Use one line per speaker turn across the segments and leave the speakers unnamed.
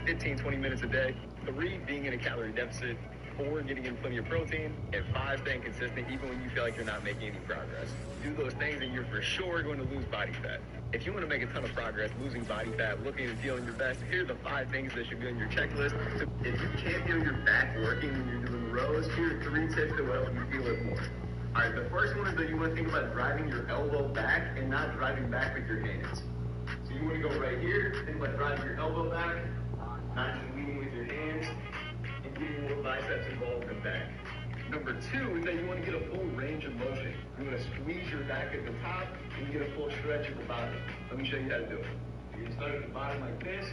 15, 20 minutes a day. 3, being in a calorie deficit. 4, getting in plenty of protein. And 5, staying consistent even when you feel like you're not making any progress. Do those things and you're for sure going to lose body fat. If you want to make a ton of progress, losing body fat, looking and feeling your best, here are the 5 things that should be on your checklist. If you can't feel your back working when you're doing rows, here are 3 tips that will help you feel it more. All right, the first one is that you want to think about driving your elbow back and not driving back with your hands. So you want to go right here, think about driving your elbow back, not just leading with your hands, and getting more biceps involved in back. Number 2 is that you want to get a full range of motion. You want to squeeze your back at the top and get a full stretch at the bottom. Let me show you how to do it. You're going to start at the bottom like this,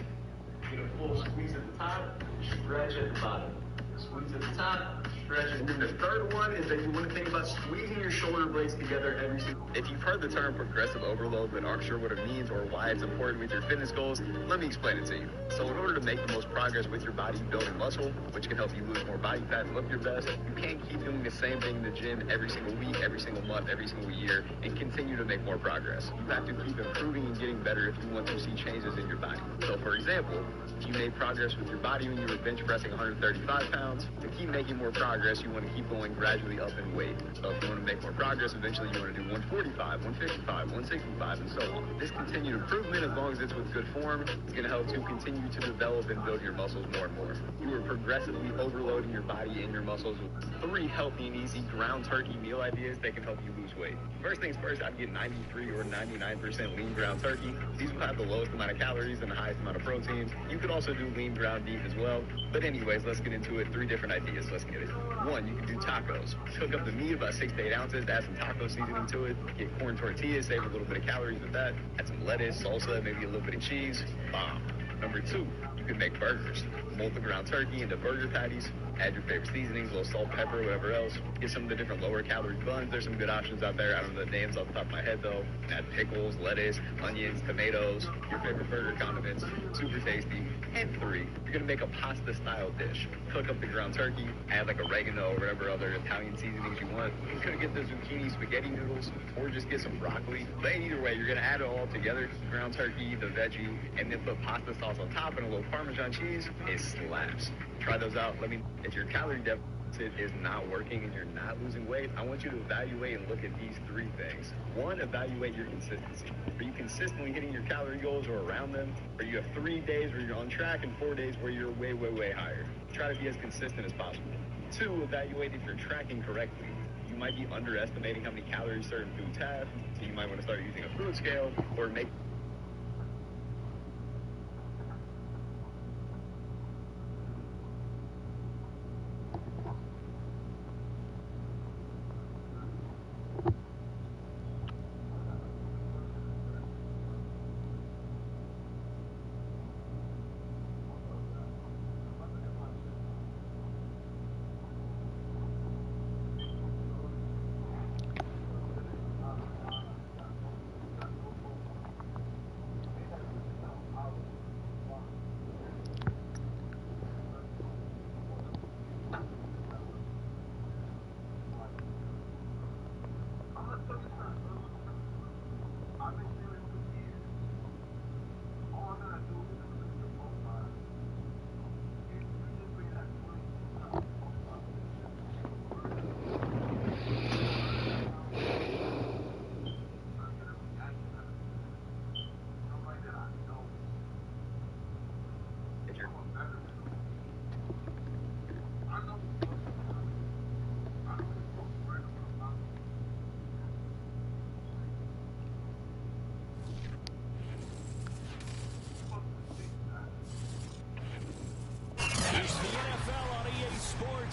get a full squeeze at the top, stretch at the bottom. Squeeze at the top, stretch. And then the third one is that you want to think about squeezing your shoulder blades together every single. If you've heard the term progressive overload but aren't sure what it means or why it's important with your fitness goals, let me explain it to you. So in order to make the most progress with your body building muscle, which can help you lose more body fat and look your best, you can't keep doing the same thing in the gym every single week, every single month, every single year, and continue to make more progress. You have to keep improving and getting better if you want to see changes in your body. So for example, if you made progress with your body when you were bench pressing 135 pounds, to keep making more progress, you want to keep going gradually up in weight. So if you want to make more progress, eventually you want to do 145, 155, 165, and so on. This continued improvement, as long as it's with good form, is going to help to continue to develop and build your muscles more and more. You are progressively overloading your body and your muscles with 3 healthy and easy ground turkey meal ideas that can help you lose weight. First things first, I'd get 93 or 99% lean ground turkey. These will have the lowest amount of calories and the highest amount of protein. You could also do lean ground beef as well. But anyways, let's get into it. 3 different ideas. Let's get it. 1, you can do tacos. Cook up the meat about 6 to 8 ounces, add some taco seasoning to it. Get corn tortillas, save a little bit of calories with that. Add some lettuce, salsa, maybe a little bit of cheese. Bomb. Number 2, you can make burgers. Mold the ground turkey into burger patties. Add your favorite seasonings, a little salt, pepper, whatever else. Get some of the different lower calorie buns. There's some good options out there. I don't know the names off the top of my head though. Add pickles, lettuce, onions, tomatoes, your favorite burger condiments. Super tasty. And 3, you're gonna make a pasta style dish. Cook up the ground turkey, add like oregano or whatever other Italian seasonings you want. You could get the zucchini spaghetti noodles or just get some broccoli. But either way, you're gonna add it all together. Ground turkey, the veggie, and then put pasta sauce on top and a little Parmesan cheese. It slaps. Try those out. Let me know. If your calorie deficit is not working and you're not losing weight, I want you to evaluate and look at these 3 things. 1, evaluate your consistency. Are you consistently hitting your calorie goals or around them? Or you have 3 days where you're on track and 4 days where you're way, way, way higher? Try to be as consistent as possible. 2, evaluate if you're tracking correctly. You might be underestimating how many calories certain foods have, so you might want to start using a food scale or make.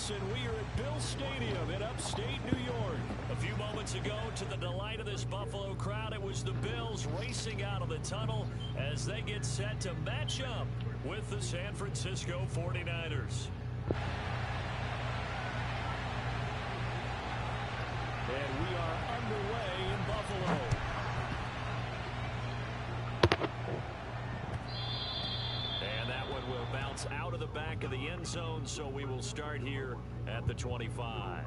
And we are at Bill Stadium in upstate New York. A few moments ago, to the delight of this Buffalo crowd, it was the Bills racing out of the tunnel as they get set to match up with the San Francisco 49ers. And we are underway in Buffalo. And that one will bounce out of the back of the end zone, so we will start here at the 25.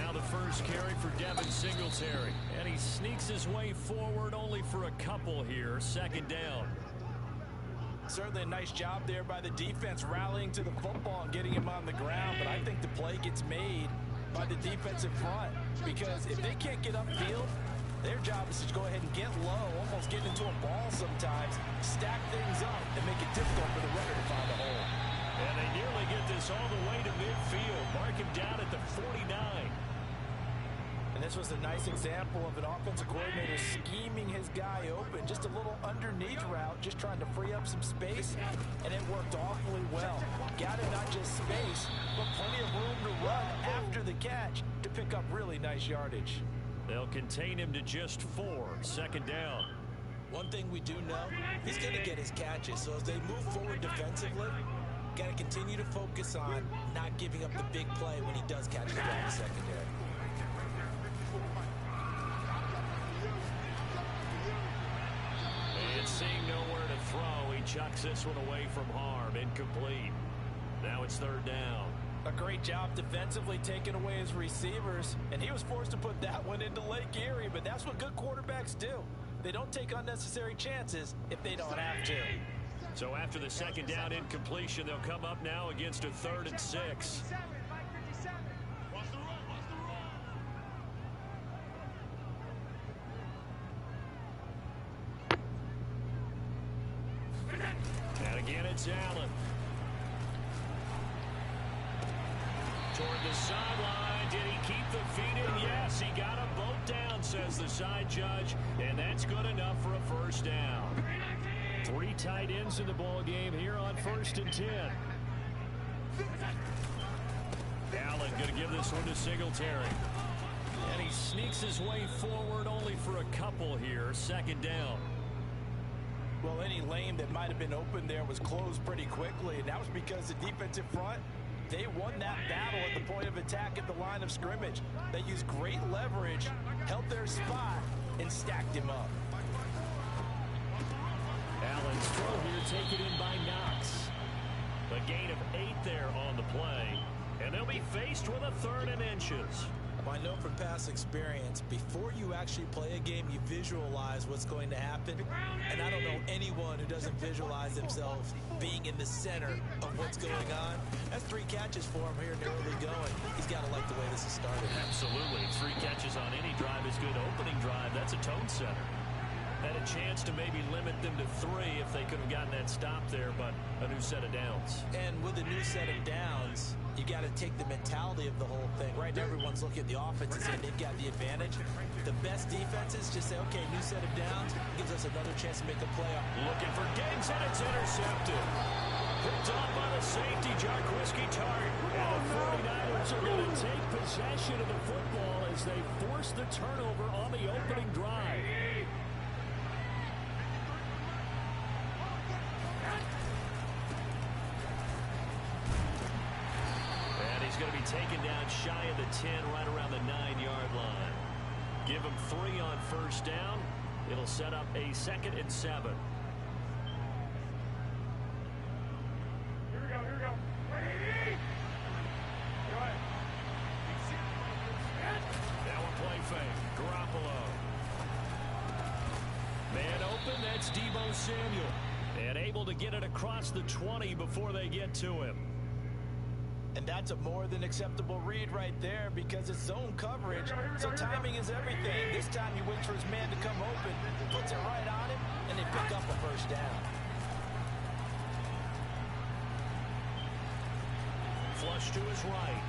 Now the first carry for Devin Singletary. And he sneaks his way forward only for a couple here. Second down.
Certainly a nice job there by the defense rallying to the football and getting him on the ground. But I think the play gets made by the defensive front. Because if they can't get upfield, their job is to go ahead and get low, almost get into a ball sometimes, stack things up, and make it difficult for the runner to find a hole.
And they nearly get this all the way to midfield. Mark him down at the 49.
And this was a nice example of an offensive coordinator scheming his guy open. Just a little underneath route, just trying to free up some space, and it worked awfully well. Got him not just space, but plenty of room to run after the catch to pick up really nice yardage.
They'll contain him to just 4. Second down.
One thing we do know, he's going to get his catches. So as they move forward defensively, got to continue to focus on not giving up the big play when he does catch the ball in the secondary.
And seeing nowhere to throw, he chucks this one away from harm. Incomplete. Now it's third down.
A great job defensively taking away his receivers, and he was forced to put that one into Lake Erie, but that's what good quarterbacks do. They don't take unnecessary chances if they don't have to.
So after the second down incompletion, they'll come up now against a 3rd and 6. And again, it's Allen. Toward the sideline. Did he keep the feet in? Yes, he got them both down, says the side judge, and that's good enough for a first down. 3 tight ends in the ball game here on 1st and 10. Allen going to give this one to Singletary. And he sneaks his way forward only for a couple here. Second down.
Well, any lane that might have been open there was closed pretty quickly, and that was because the defensive front, they won that battle at the point of attack at the line of scrimmage. They used great leverage, held their spot, and stacked him up.
Allen's throw here taken in by Knox. A gain of 8 there on the play, and they'll be faced with a 3rd and inches.
Well, I know from past experience, before you actually play a game, you visualize what's going to happen. And I don't know anyone who doesn't visualize themselves being in the center of what's going on. That's 3 catches for him here in the early going. He's got to like the way this has started.
Absolutely. 3 catches on any drive is good. Opening drive, that's a tone setter. Had a chance to maybe limit them to 3 if they could have gotten that stop there, but a new set of downs.
And with a new set of downs, you got to take the mentality of the whole thing. Right, everyone's looking at the offense and saying they've got the advantage. The best defenses just say, okay, new set of downs gives us another chance to make a play.
Looking for Diggs, and it's intercepted. Picked off by the safety, Jarquiski Tart. And the 49ers are going to take possession of the football as they force the turnover on the opening drive. He's going to be taken down shy of the 10, right around the 9-yard line. Give him 3 on first down. It'll set up a 2nd and 7.
Here we go.
That one play fake. Garoppolo. Man open, that's Deebo Samuel. And able to get it across the 20 before they get to him.
And that's a more than acceptable read right there because it's zone coverage, so timing is everything. This time he waits for his man to come open, puts it right on him, and they pick up a first down.
Flush to his right.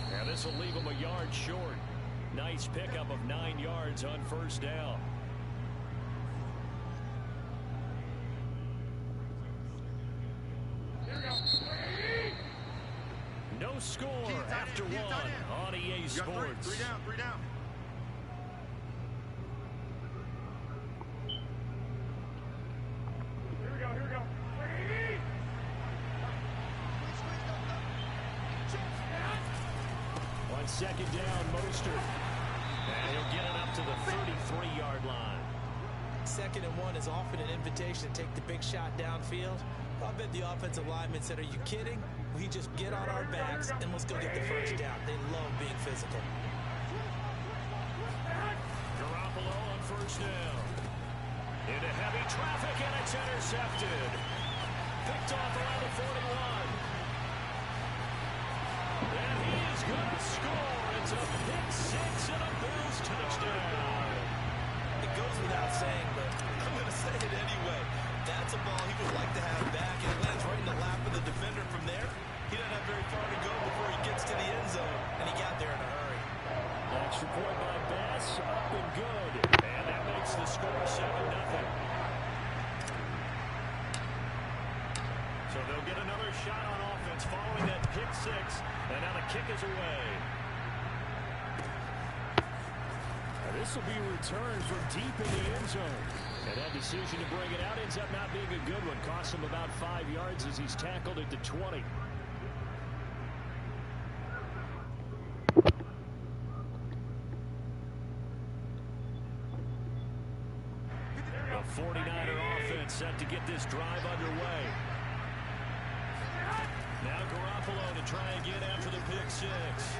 Now this will leave him a yard short. Nice pickup of 9 yards on first down. No score after 1 on EA Sports.
Three down. Here we go.
On second down, Mostert. And he'll get it up to the 33-yard line.
2nd and 1 is often an invitation to take the big shot downfield. I bet the offensive lineman said, are you kidding? We just get on our backs and let's go get the first down. They love being physical.
Garoppolo on first down. Into heavy traffic, and it's intercepted. Picked off around the 41. And he is going to score. It's a pick six and a Bills touchdown.
It goes without saying, but I'm going to say it anyway. That's a ball he would like to have back, and it lands right in the lap of the defender from there. He doesn't have very far to go before he gets to the end zone, and he got there in a hurry.
Extra point by Bass, up and good. And that makes the score 7-0. So they'll get another shot on offense following that pick six, and now the kick is away. This will be returned from deep in the end zone. And that decision to bring it out ends up not being a good one. Costs him about 5 yards as he's tackled at the 20. A 49er offense set to get this drive underway. Now Garoppolo to try again after the pick six.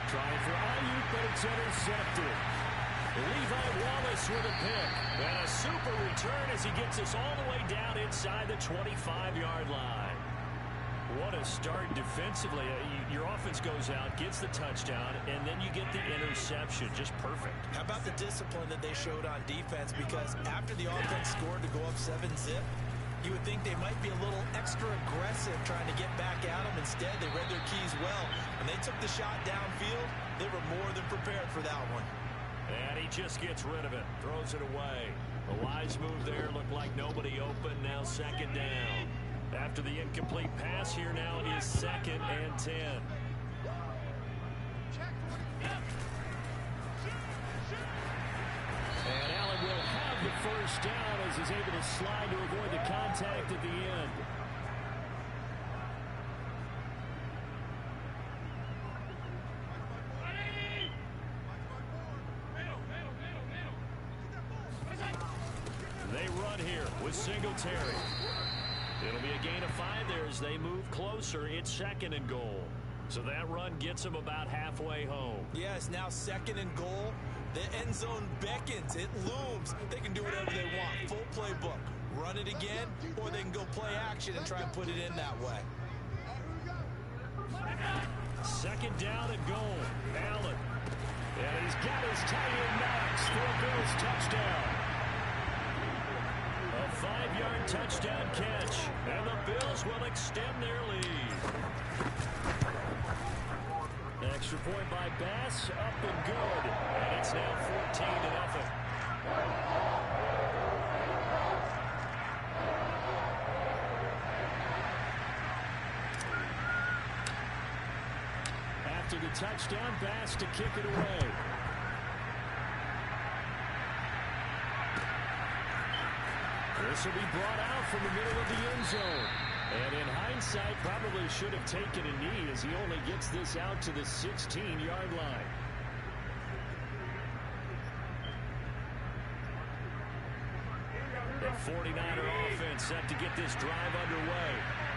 Trying for Ayuk, but it's intercepted. Levi Wallace with a pick. And a super return as he gets us all the way down inside the 25-yard line. What a start defensively. Your offense goes out, gets the touchdown, and then you get the interception. Just perfect.
How about the discipline that they showed on defense? Because after the offense scored to go up 7-zip, you would think they might be a little extra aggressive trying to get back at them. Instead, they read their keys well. When they took the shot downfield, they were more than prepared for that one.
And he just gets rid of it, throws it away. A wise move there, looked like nobody open, now second down. After the incomplete pass, here now is 2nd and 10. And Allen will have the first down as he's able to slide to avoid the contact at the end. They run here with Singletary. It'll be a gain of 5 there as they move closer. It's 2nd and goal. So that run gets them about halfway home.
Yes, now 2nd and goal. The end zone beckons. It looms. They can do whatever they want. Full playbook. Run it again, or they can go play action and try and put it in that way.
2nd down and goal. Allen. And he's got his tight end Knox for a Bills touchdown. A 5-yard touchdown catch. And the Bills will extend their lead. Extra point by Bass, up and good. And it's now 14-0. After the touchdown, Bass to kick it away. This will be brought out from the middle of the end zone. And in hindsight, probably should have taken a knee as he only gets this out to the 16-yard line. The 49er offense set to get this drive underway.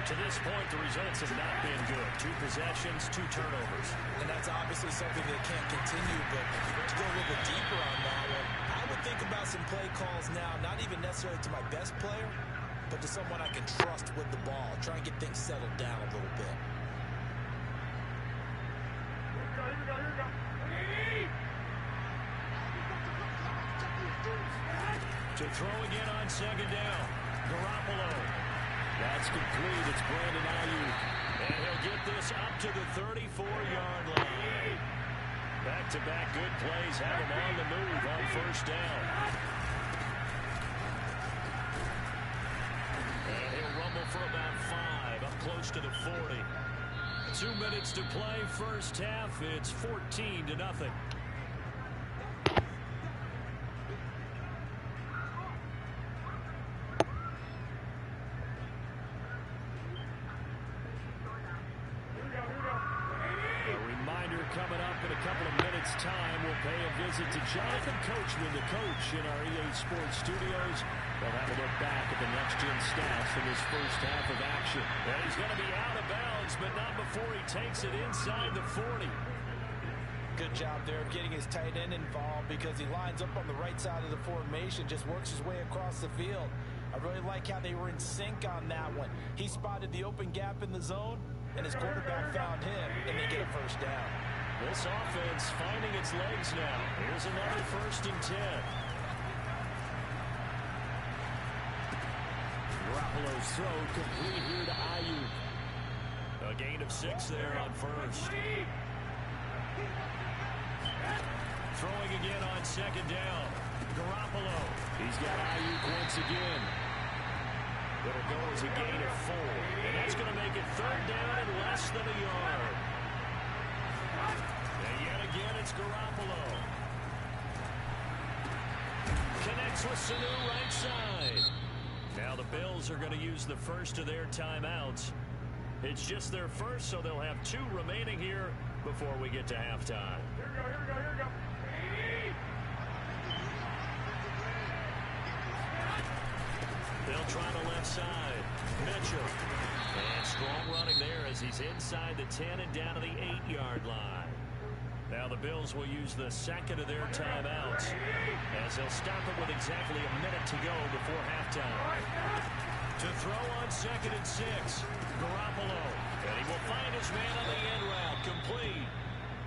To this point, the results have not been good. 2 possessions, 2 turnovers.
And that's obviously something that can't continue, but to go a little bit deeper on that one, I would think about some play calls now, not even necessarily to my best player, but to someone I can trust with the ball. Try and get things settled down a little bit.
To throw again on 2nd down. Garoppolo. That's complete. It's Brandon Ayuk. And he'll get this up to the 34-yard line. Back-to-back good plays have him on the move on 1st down. And he'll rumble for about 5, up close to the 40. 2 minutes to play, first half. It's 14-0. Coming up in a couple of minutes' time, we'll pay a visit to Jonathan Coachman, the coach in our EA Sports studios. They'll have a look back at the next-gen stats from this first half of action. And he's going to be out of bounds, but not before he takes it inside the 40.
Good job there of getting his tight end involved because he lines up on the right side of the formation, just works his way across the field. I really like how they were in sync on that one. He spotted the open gap in the zone, and his quarterback found him, and they get a first down.
This offense finding its legs now. Here's another 1st and 10. Garoppolo's throw complete here to Ayuk. A gain of 6 there on 1st. Throwing again on 2nd down. Garoppolo. He's got Ayuk once again. It'll go as a gain of 4. And that's going to make it 3rd down and less than a yard. And yet again, it's Garoppolo. Connects with Sanu right side. Now the Bills are going to use the first of their timeouts. It's just their first, so they'll have 2 remaining here before we get to halftime.
Here we go, here we go, here we go.
They'll try the left side. Mitchell. And strong running there as he's inside the 10 and down to the 8-yard line. Now the Bills will use the second of their timeouts as they'll stop it with exactly a minute to go before halftime. To throw on 2nd and 6. Garoppolo. And he will find his man on the end route. Complete.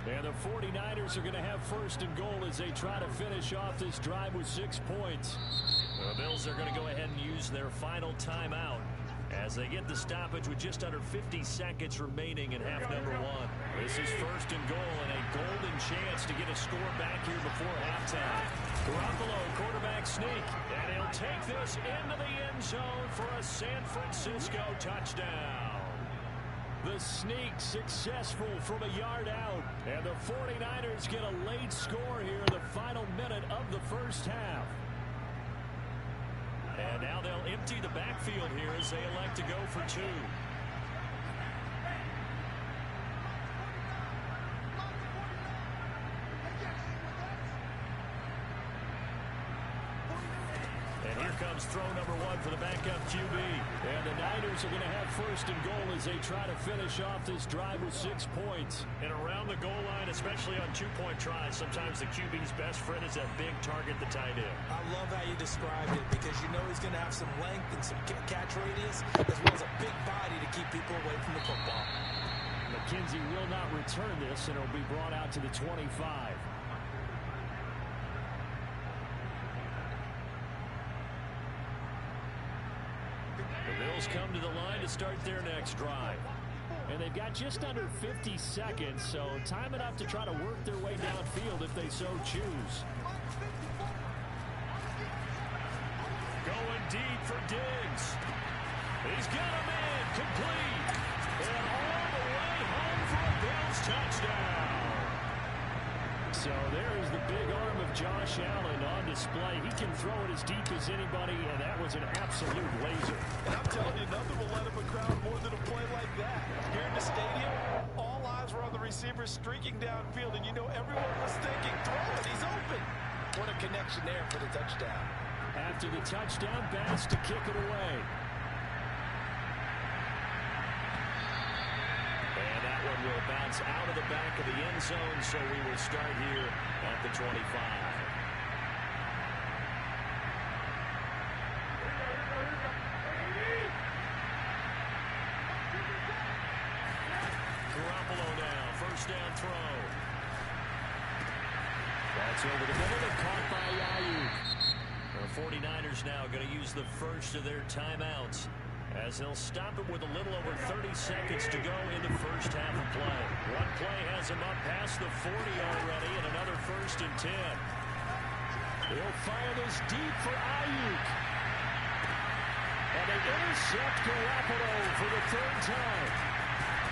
And the 49ers are going to have 1st and goal as they try to finish off this drive with 6 points. The Bills are going to go ahead and use their final timeout as they get the stoppage with just under 50 seconds remaining in half number 1. This is 1st and goal and a golden chance to get a score back here before halftime. Garoppolo, quarterback sneak, and he'll take this into the end zone for a San Francisco touchdown. The sneak successful from a yard out, and the 49ers get a late score here in the final minute of the first half. And now they'll empty the backfield here as they elect to go for 2. And here comes throw number 1 for the backup QB. And the Niners are going to have 1st and goal as they try to finish off this drive with 6 points. And around the goal line, especially on 2-point tries, sometimes the QB's best friend is that big target, the tight end.
I love how you described it because you know he's going to have some length and some catch radius as well as a big body to keep people away from the football.
McKenzie will not return this, and it'll be brought out to the 25. The Bills come to the line to start their next drive. And they've got just under 50 seconds, so time enough to try to work their way downfield if they so choose. Going deep for Diggs. He's got him in, complete. And all the way home for a Bills touchdown. So there is the big arm of Josh Allen on display. He can throw it as deep as anybody, and that was an absolute laser.
And I'm telling you, nothing will let up a crowd more than a play like that. Here in the stadium, all eyes were on the receiver streaking downfield, and you know everyone was thinking, throw it, he's open. What a connection there for the touchdown.
After the touchdown, Bass to kick it away. And that one will bounce out of the back of the end zone, so we will start here at the 25. Garoppolo now, 1st down throw. That's over the middle and caught by Ayuk. The 49ers now going to use the first of their timeouts as they'll stop it with a little over 30 seconds to go in the first half of play. One play has him up past the 40 already, and another 1st and 10. He'll fire this deep for Ayuk. And they intercept Garoppolo for the 3rd time.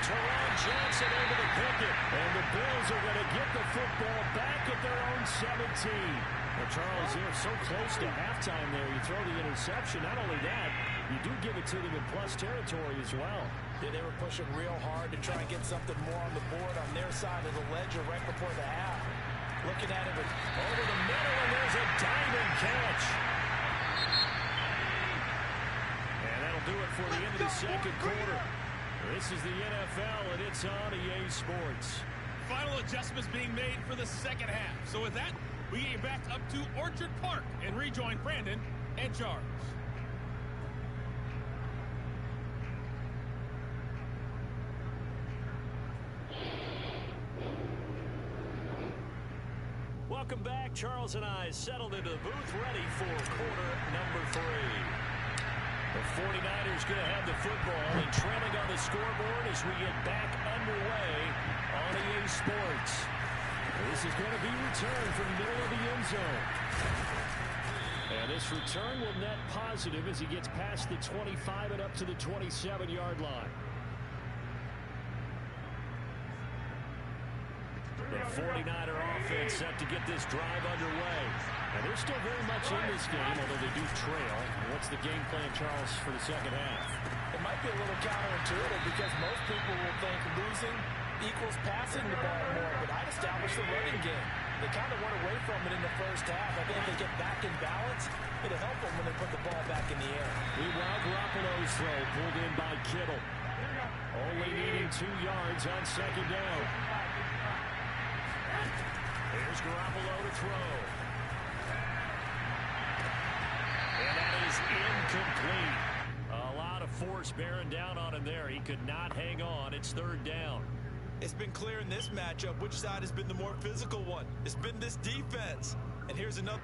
Teron Johnson able to pick it, and the Bills are going to get the football back at their own 17. Well, Charles, they're so close to halftime there. You throw the interception. Not only that, you do give it to them in plus territory as well.
Yeah, they were pushing real hard to try and get something more on the board on their side of the ledger right before the half. Looking at it over the middle, and there's a diving catch.
before the end of the second quarter. This is the NFL, and it's on EA Sports.
Final adjustments being made for the second half. So with that, we get back up to Orchard Park and rejoin Brandon and Charles.
Welcome back. Charles and I settled into the booth, ready for quarter number 3. The 49ers going to have the football and trailing on the scoreboard as we get back underway on EA Sports. This is going to be returned from the middle of the end zone. And this return will net positive as he gets past the 25 and up to the 27-yard line. The 49er offense set to get this drive underway. And they're still very much in this game, although they do trail. What's the game plan, Charles, for the second half?
It might be a little counterintuitive because most people will think losing equals passing the ball more, but I'd establish the running game. They kind of went away from it in the first half. I think if they get back in balance, it'll help them when they put the ball back in the air.
Meanwhile, Garoppolo's throw pulled in by Kittle. Only needing 2 yards on second down. Here's Garoppolo to throw. And that is incomplete. A lot of force bearing down on him there. He could not hang on. It's third down.
It's been clear in this matchup which side has been the more physical one. It's been this defense. And here's another.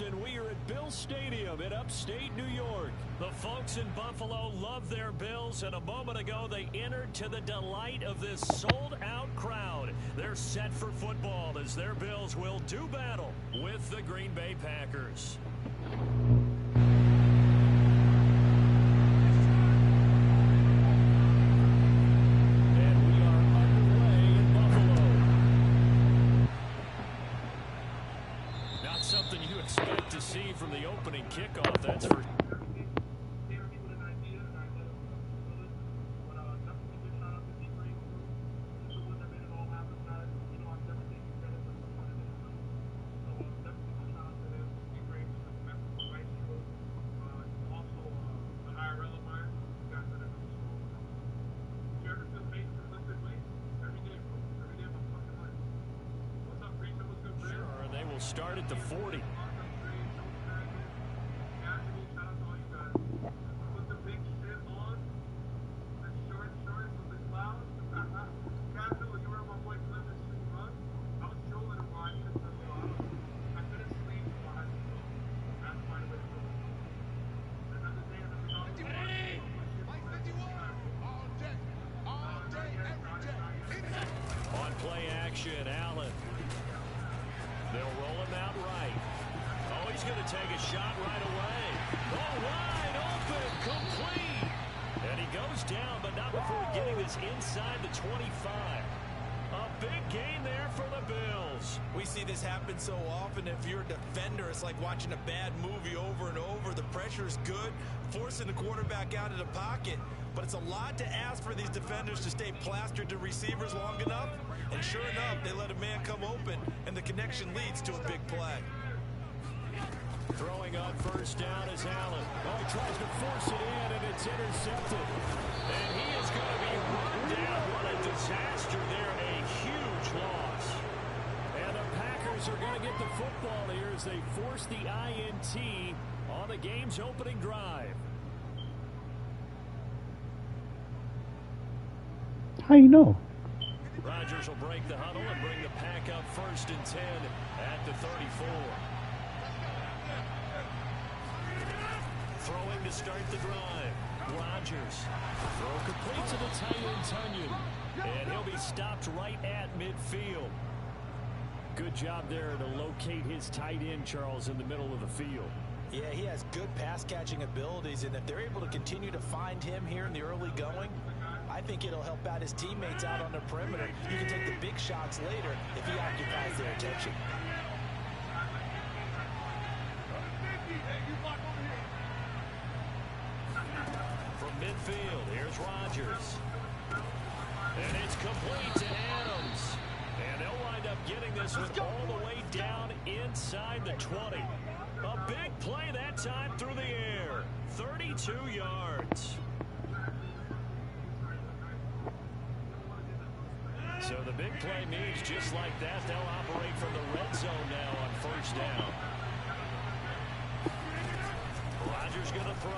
And we are at Bill Stadium in upstate New York. The folks in Buffalo love their Bills, and a moment ago they entered to the delight of this sold-out crowd. They're set for football as their Bills will do battle with the Green Bay Packers. From the opening kickoff, that's for sure, and they will start at the 40. Allen. They'll roll him out right. Oh, he's going to take a shot right away. Oh, wide open, complete. And he goes down, but not before getting this inside the 25. A big gain there for the Bills.
We see this happen so often. If you're a defender, it's like watching a bad movie over and over. The pressure is good, forcing the quarterback out of the pocket. But it's a lot to ask for these defenders to stay plastered to receivers long enough. And sure enough, they let a man come open, and the connection leads to a big play.
Throwing on first down is Allen. Oh, he tries to force it in, and it's intercepted. And he is going to be run down. What a disaster there. A huge loss. And the Packers are going to get the football here as they force the INT on the game's opening drive.
How you know?
Rodgers will break the huddle and bring the pack up 1st and 10 at the 34. Throwing to start the drive. Rodgers. Throw complete to the tight end, Tunyon. And he'll be stopped right at midfield. Good job there to locate his tight end, Charles, in the middle of the field.
Yeah, he has good pass-catching abilities, and if they're able to continue to find him here in the early going, I think it'll help out his teammates out on the perimeter. You can take the big shots later if he occupies their attention.
From midfield, here's Rodgers. And it's complete to Adams. And they'll wind up getting this one all the way down inside the 20. A big play that time through the air. 32 yards. So the big play means just like that, they'll operate from the red zone now on first down. Rodgers going to throw.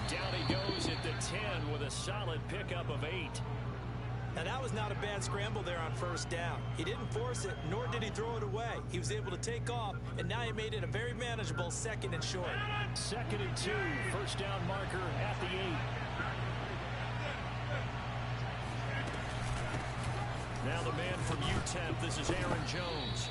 Down he goes at the 10 with a solid pickup of 8.
Now, that was not a bad scramble there on first down. He didn't force it, nor did he throw it away. He was able to take off, and now he made it a very manageable 2nd and short.
2nd and 2, first down marker at the 8. Now the man from UTEP, this is Aaron Jones.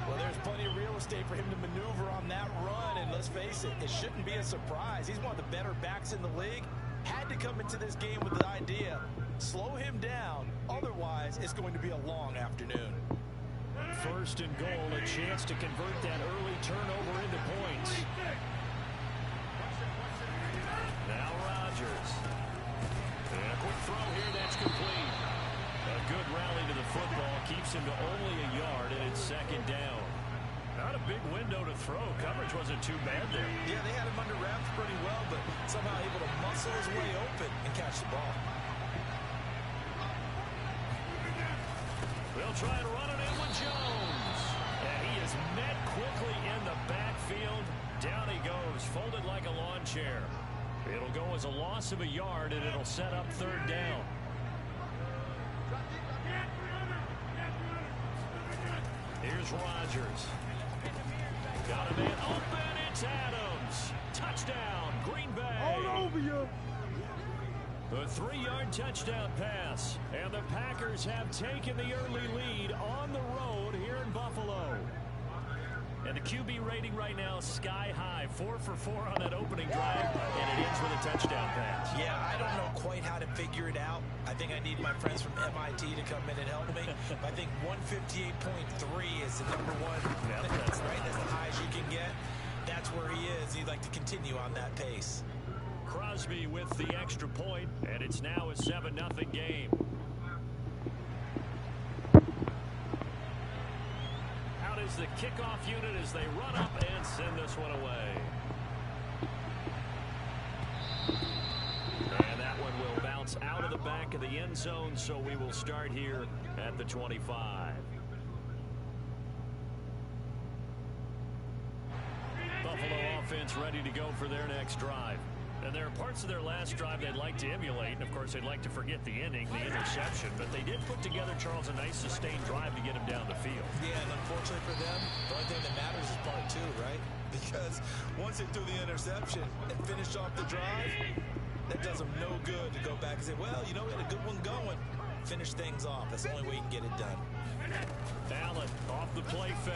Well, there's plenty of real estate for him to maneuver on that run, and let's face it, it shouldn't be a surprise. He's one of the better backs in the league. Had to come into this game with the idea, slow him down, otherwise it's going to be a long afternoon.
First and goal, a chance to convert that early turnover into points. Now Rodgers. And a quick throw here, that's complete. A good rally to the football keeps him to only a yard, and it's 2nd down. Not a big window to throw. Coverage wasn't too bad there.
Yeah, they had him under wraps pretty well, but somehow able to muscle his way open and catch the ball.
They'll try to run it in with Jones. And he is met quickly in the backfield. Down he goes, folded like a lawn chair. It'll go as a loss of a yard, and it'll set up 3rd down. Here's Rodgers. Got a man open. It's Adams. Touchdown, Green Bay.
All over you.
The 3-yard touchdown pass. And the Packers have taken the early lead on the road here in Buffalo. And the QB rating right now is sky high. 4 for 4 on that opening drive. And it ends with a touchdown pass.
Yeah, I don't know quite how to figure it out. I think I need my friends from MIT to come in and help me. I think 158.3 is the number one.
Yep, that's
right. That's the highest you can get. That's where he is. He'd like to continue on that pace.
Crosby with the extra point, and it's now a 7-0 game. Out is the kickoff unit as they run up and send this one away. And that one will bounce out of the back of the end zone, so we will start here at the 25. Buffalo offense ready to go for their next drive. And there are parts of their last drive they'd like to emulate. And, of course, they'd like to forget the inning, the interception. But they did put together, Charles, a nice sustained drive to get him down the field.
Yeah, and unfortunately for them, the only thing that matters is part 2, right? Because once they threw the interception and finished off the drive, that does them no good to go back and say, well, you know, we had a good one going. Finish things off. That's the only way you can get it done.
Allen off the play fake.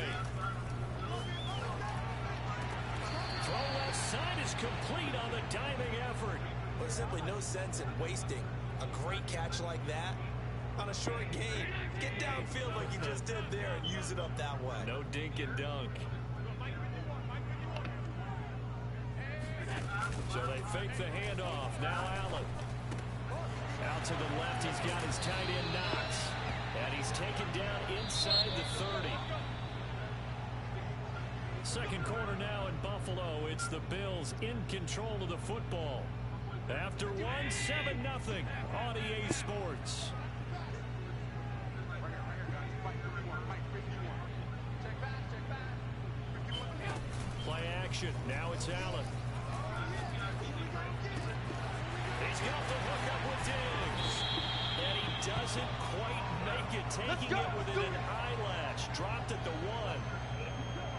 Throw left side is complete on the diving effort.
Well, there's simply no sense in wasting a great catch like that on a short game. Get downfield like you just did there and use it up that way.
No dink and dunk. So they fake the handoff. Now Allen. Out to the left, he's got his tight end Knox. And he's taken down inside the 30. Second quarter now in Buffalo. It's the Bills in control of the football. After 1, 7-0 on EA Sports. Play action. Now it's Allen. He's got the hook up with Diggs. And he doesn't quite make it. Taking it within an eyelash. Dropped at the 1.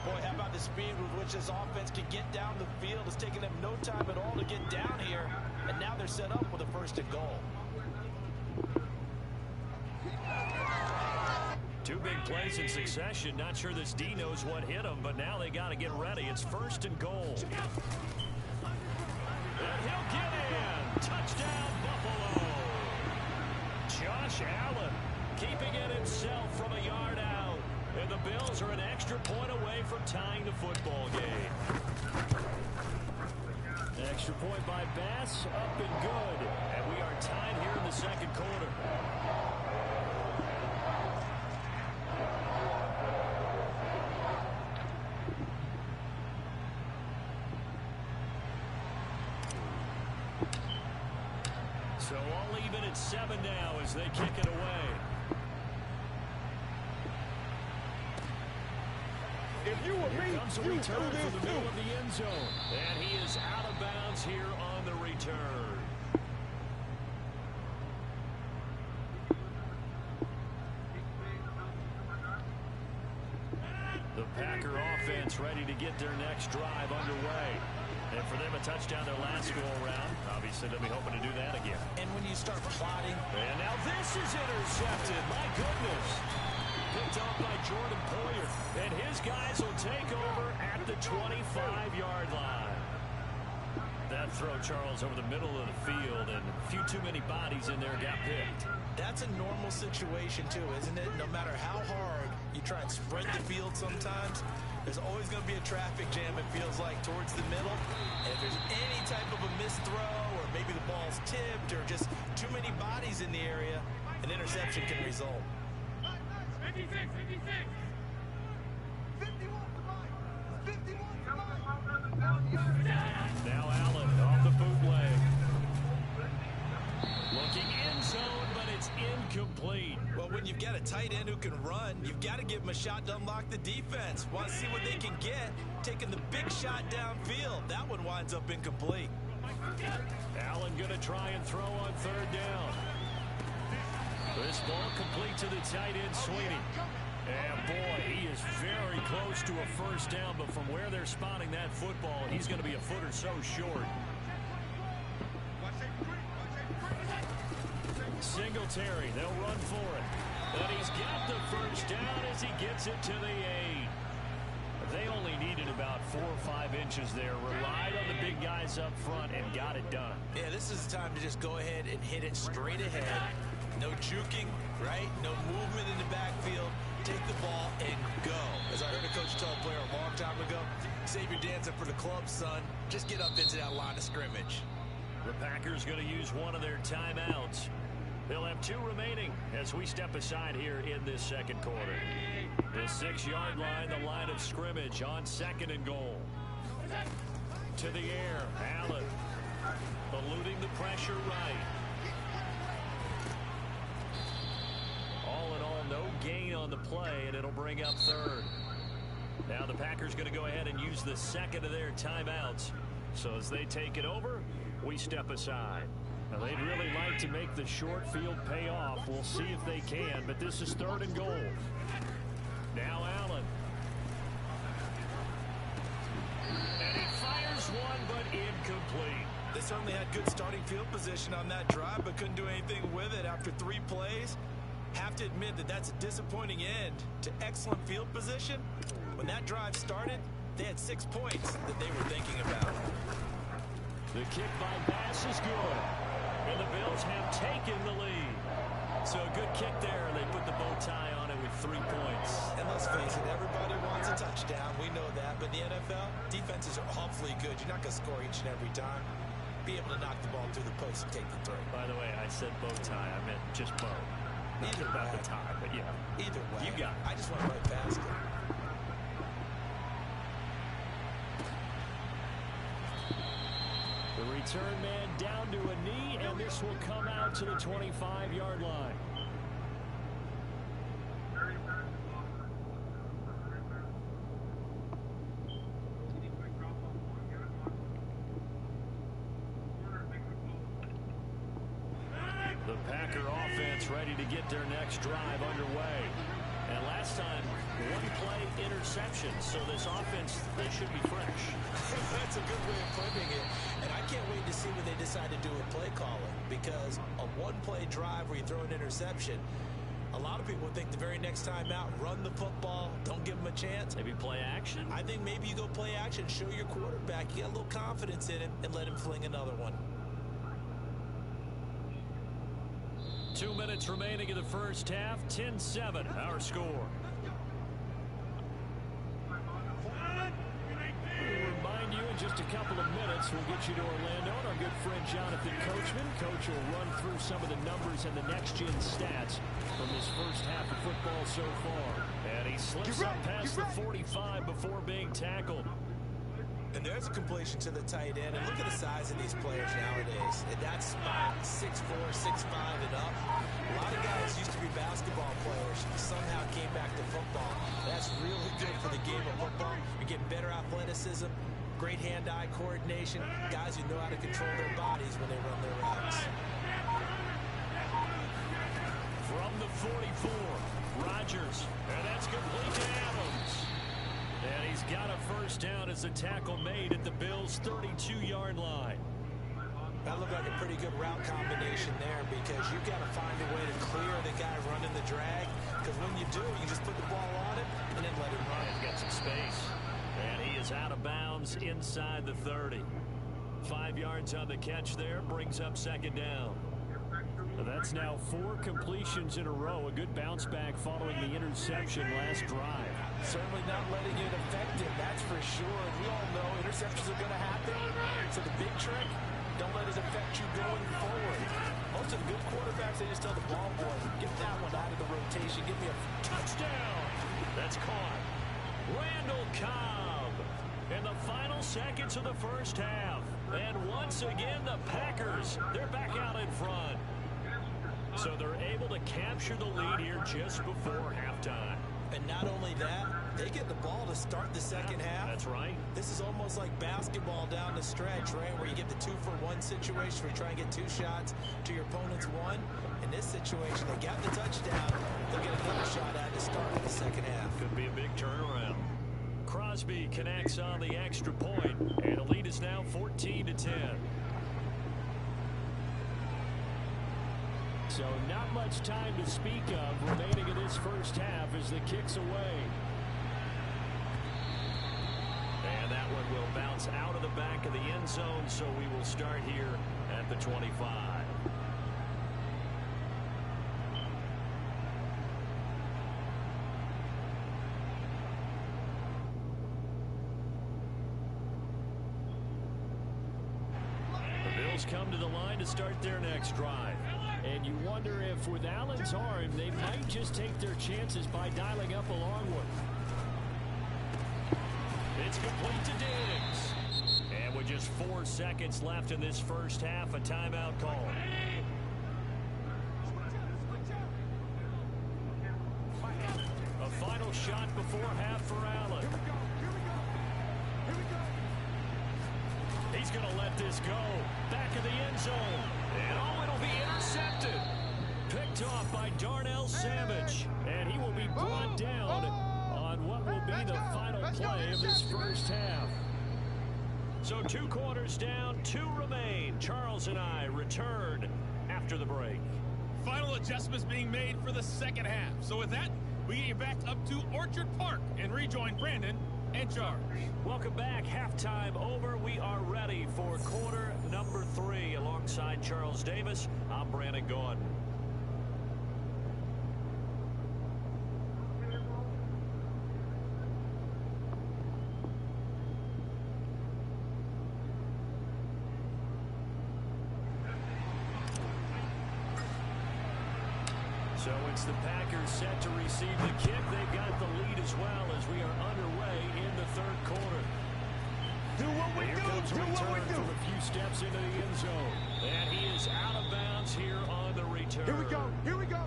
Boy, how about about the speed with which this offense can get down the field. It's taking them no time at all to get down here, and now they're set up with a 1st and goal.
2 big plays in succession. Not sure this D knows what hit him, but now they got to get ready. It's 1st and goal. And he'll get in. Touchdown, Buffalo. Josh Allen keeping it himself from a yard out. And the Bills are an extra point away from tying the football game. Extra point by Bass, up and good. And we are tied here in the 2nd quarter. So all even at 7 now as they kick it away.
If you were me,
Comes a return from the middle of the end zone. And he is out of bounds here on the return. The Packer offense ready to get their next drive underway. And for them, a touchdown their last go-around. Obviously, they'll be hoping to do that again.
And when you start plotting.
And now this is intercepted. My goodness. Picked off by Jordan Poyer. And his guys will take over at the 25-yard line. That throw, Charles, over the middle of the field. And a few too many bodies in there got picked.
That's a normal situation, too, isn't it? No matter how hard you try and spread the field sometimes, there's always going to be a traffic jam, it feels like, towards the middle. And if there's any type of a missed throw, or maybe the ball's tipped, or just too many bodies in the area, an interception can result.
56, 56. 51 to mine. 51 to mine.
Now Allen off the bootleg. Looking end zone, but it's incomplete.
Well, when you've got a tight end who can run, you've got to give him a shot to unlock the defense. Want to see what they can get, taking the big shot downfield. That one winds up incomplete.
Allen going to try and throw on 3rd down. This ball complete to the tight end, Sweeney. And boy, he is very close to a 1st down, but from where they're spotting that football, he's going to be a foot or so short. Singletary, they'll run for it. And he's got the 1st down as he gets it to the 8. They only needed about 4 or 5 inches there. Relied on the big guys up front and got it done.
Yeah, this is the time to just go ahead and hit it straight ahead. No juking, right? No movement in the backfield. Take the ball and go. As I heard a coach tell a player a long time ago, save your dancing for the club, son. Just get up into that line of scrimmage.
The Packers going to use one of their timeouts. They'll have 2 remaining as we step aside here in this 2nd quarter. The 6-yard line, the line of scrimmage on 2nd and goal. To the air, Allen eluding the pressure right. All in all, no gain on the play, and it'll bring up 3rd. Now the Packers going to go ahead and use the 2nd of their timeouts. So as they take it over, we step aside. Now they'd really like to make the short field pay off. We'll see if they can, but this is 3rd and goal. Now Allen. And he fires one, but incomplete.
They certainly had good starting field position on that drive, but couldn't do anything with it after 3 plays. Have to admit that that's a disappointing end to excellent field position. When that drive started, they had 6 points that they were thinking about.
The kick by Bass is good. And the Bills have taken the lead. So a good kick there. They put the bow tie on it with 3 points.
And let's face it, everybody wants a touchdown. We know that. But in the NFL, defenses are awfully good. You're not going to score each and every time. Be able to knock the ball through the post and take the throw.
By the way, I said bow tie. I meant just bow. Not
Either
about
way.
the tie, but yeah.
Either way.
You got it.
I just went right past it.
The return man down to a knee, and this will come out to the 25-yard line. The Packer offense ready to get their next drive underway. And last time, one play interception. So this offense, they should be fresh.
That's a good way of putting it. And I can't wait to see what they decide to do with play calling, because a one-play drive where you throw an interception, a lot of people think the very next time out, run the football, don't give them a chance.
Maybe play action?
I think maybe you go play action, show your quarterback you got a little confidence in him, and let him fling another one.
2 minutes remaining in the first half. 10-7, our score. We'll remind you in just a couple of minutes, we'll get you to Orlando and our good friend Jonathan Coachman. Coach will run through some of the numbers and the next-gen stats from this first half of football so far. And he slips up past the 45 before being tackled.
And there's a completion to the tight end. And look at the size of these players nowadays. At that spot, 6'4", 6'5", and up. A lot of guys used to be basketball players, somehow came back to football. That's really good for the game of football. You're getting better athleticism, great hand-eye coordination, guys who know how to control their bodies when they run their routes.
From the 44, Rodgers. And that's complete to Adams. And he's got a first down as the tackle made at the Bills' 32-yard line.
That looked like a pretty good route combination there, because you've got to find a way to clear the guy running the drag, because when you do, you just put the ball on him and then let him run.
He's got some space. And he is out of bounds inside the 30. 5 yards on the catch there, brings up second down. That's now 4 completions in a row. A good bounce back following the interception last drive.
Certainly not letting it affect him, that's for sure. We all know interceptions are going to happen. So the big trick, don't let it affect you going forward. Most of the good quarterbacks, they just tell the ball boy, get that one out of the rotation. Give me a
touchdown. That's caught. Randall Cobb in the final seconds of the first half. And once again, the Packers, they're back out in front. So they're able to capture the lead here just before halftime.
And not only that, they get the ball to start the second half.
That's right.
This is almost like basketball down the stretch, right, where you get the 2-for-1 situation where you try and get 2 shots to your opponent's 1. In this situation, they got the touchdown. They'll get another shot at to start the second half.
Could be a big turnaround. Crosby connects on the extra point, and the lead is now 14-10. So not much time to speak of remaining in this first half as the kick's away. And that one will bounce out of the back of the end zone, so we will start here at the 25. The Bills come to the line to start their next drive. And you wonder if with Allen's arm, they might just take their chances by dialing up a long one. It's complete to Diggs. And with just 4 seconds left in this first half, a timeout call. A final shot before half for Allen. He's going to let this go. Back of the end zone. And oh, it'll be intercepted. Picked off by Darnell Savage. And he will be brought down on what will be the final play of this first half. So 2 quarters down, 2 remain. Charles and I return after the break.
Final adjustments being made for the second half. So with that, we get you back up to Orchard Park and rejoin Brandon and Charles.
Welcome back. Halftime over. We are ready for quarter number 3. Alongside Charles Davis, I'm Brandon Gordon. So it's the Packers set to receive the kick. They've got the lead as well as we are underway in the third quarter.
Do what we
Here
do.
comes
Do what we
return
do.
from a few steps into the end zone. And he is out of bounds here on the return.
Here we go. Here we go.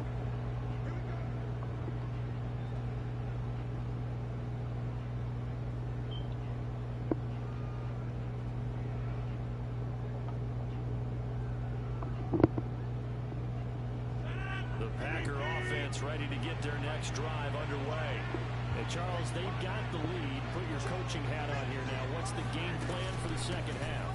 The Packer offense offense ready to get their next drive underway. Hey, Charles, they've got the lead. Put your coaching hat on here now. What's the game plan for the second half?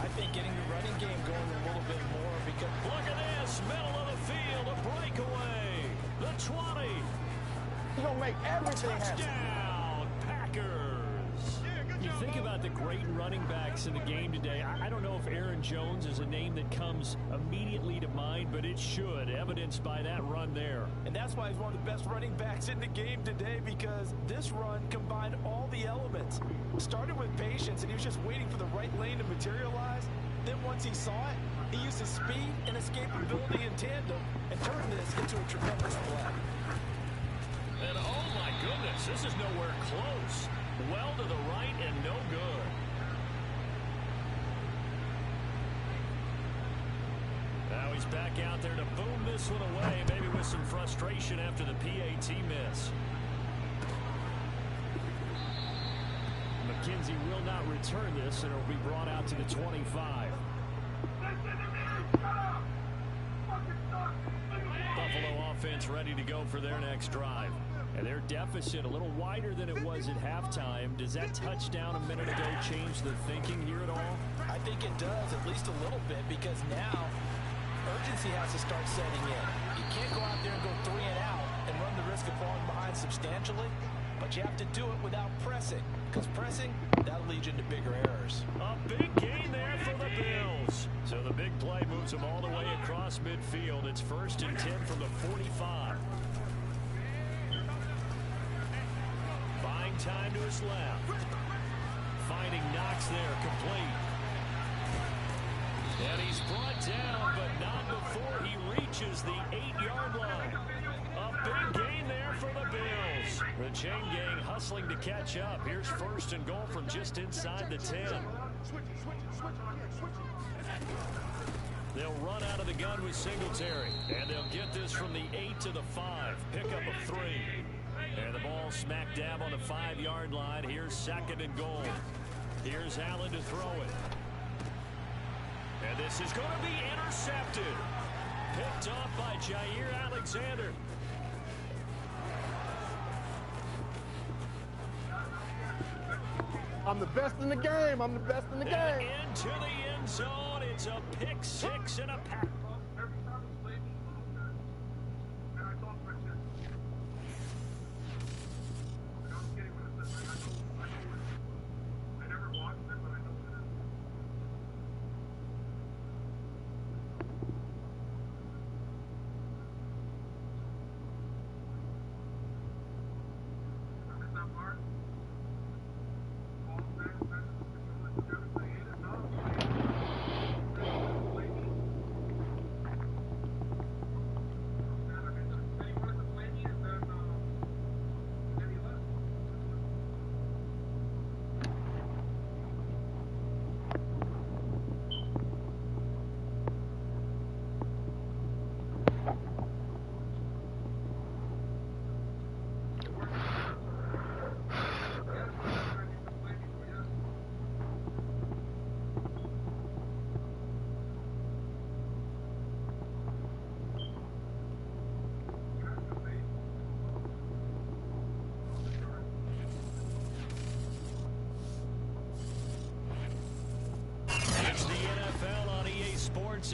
I think getting the running game going a little bit more because...
Look at this. Middle of the field. A breakaway. The 20.
He's going to make everything happen.
Touchdown, Packers. You think about the great running backs in the game today. I don't know if Aaron Jones is a name that comes immediately to mind, but it should, evidenced by that run there.
And that's why he's one of the best running backs in the game today, because this run combined all the elements. Started with patience, and he was just waiting for the right lane to materialize. Then once he saw it, he used his speed and escapability in tandem and turned this into a tremendous play.
And oh my goodness, this is nowhere close. Well to the right and no good. Now he's back out there to boom this one away, maybe with some frustration after the PAT miss. McKenzie will not return this, and it will be brought out to the 25. Buffalo offense ready to go for their next drive. And their deficit a little wider than it was at halftime. Does that touchdown a minute ago change the thinking here at all?
I think it does, at least a little bit, because now urgency has to start setting in. You can't go out there and go 3 and out and run the risk of falling behind substantially, but you have to do it without pressing, because pressing, that'll lead you into bigger errors.
A big gain there for the Bills. So the big play moves them all the way across midfield. It's 1st and 10 from the 45. Buying time to his left. Finding Knox there, complete. And he's brought down, but not before he reaches the 8-yard line. A big gain there for the Bills. The chain gang hustling to catch up. Here's 1st and goal from just inside the 10. They'll run out of the gun with Singletary. And they'll get this from the 8 to the 5. Pickup of 3. And the ball smack dab on the 5-yard line. Here's 2nd and goal. Here's Allen to throw it. And this is going to be intercepted. Picked off by Jair Alexander.
I'm the best in the game. I'm the best in the game.
And into the end zone. It's a pick 6 and a pack.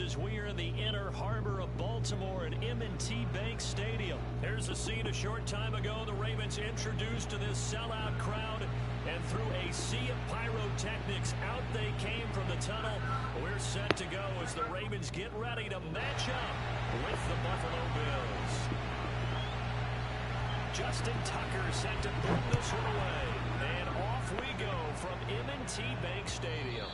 As we are in the inner harbor of Baltimore at M&T Bank Stadium. Here's a scene a short time ago. The Ravens introduced to this sellout crowd, and through a sea of pyrotechnics, out they came from the tunnel. We're set to go as the Ravens get ready to match up with the Buffalo Bills. Justin Tucker set to boom this one away. And off we go from M&T Bank Stadium.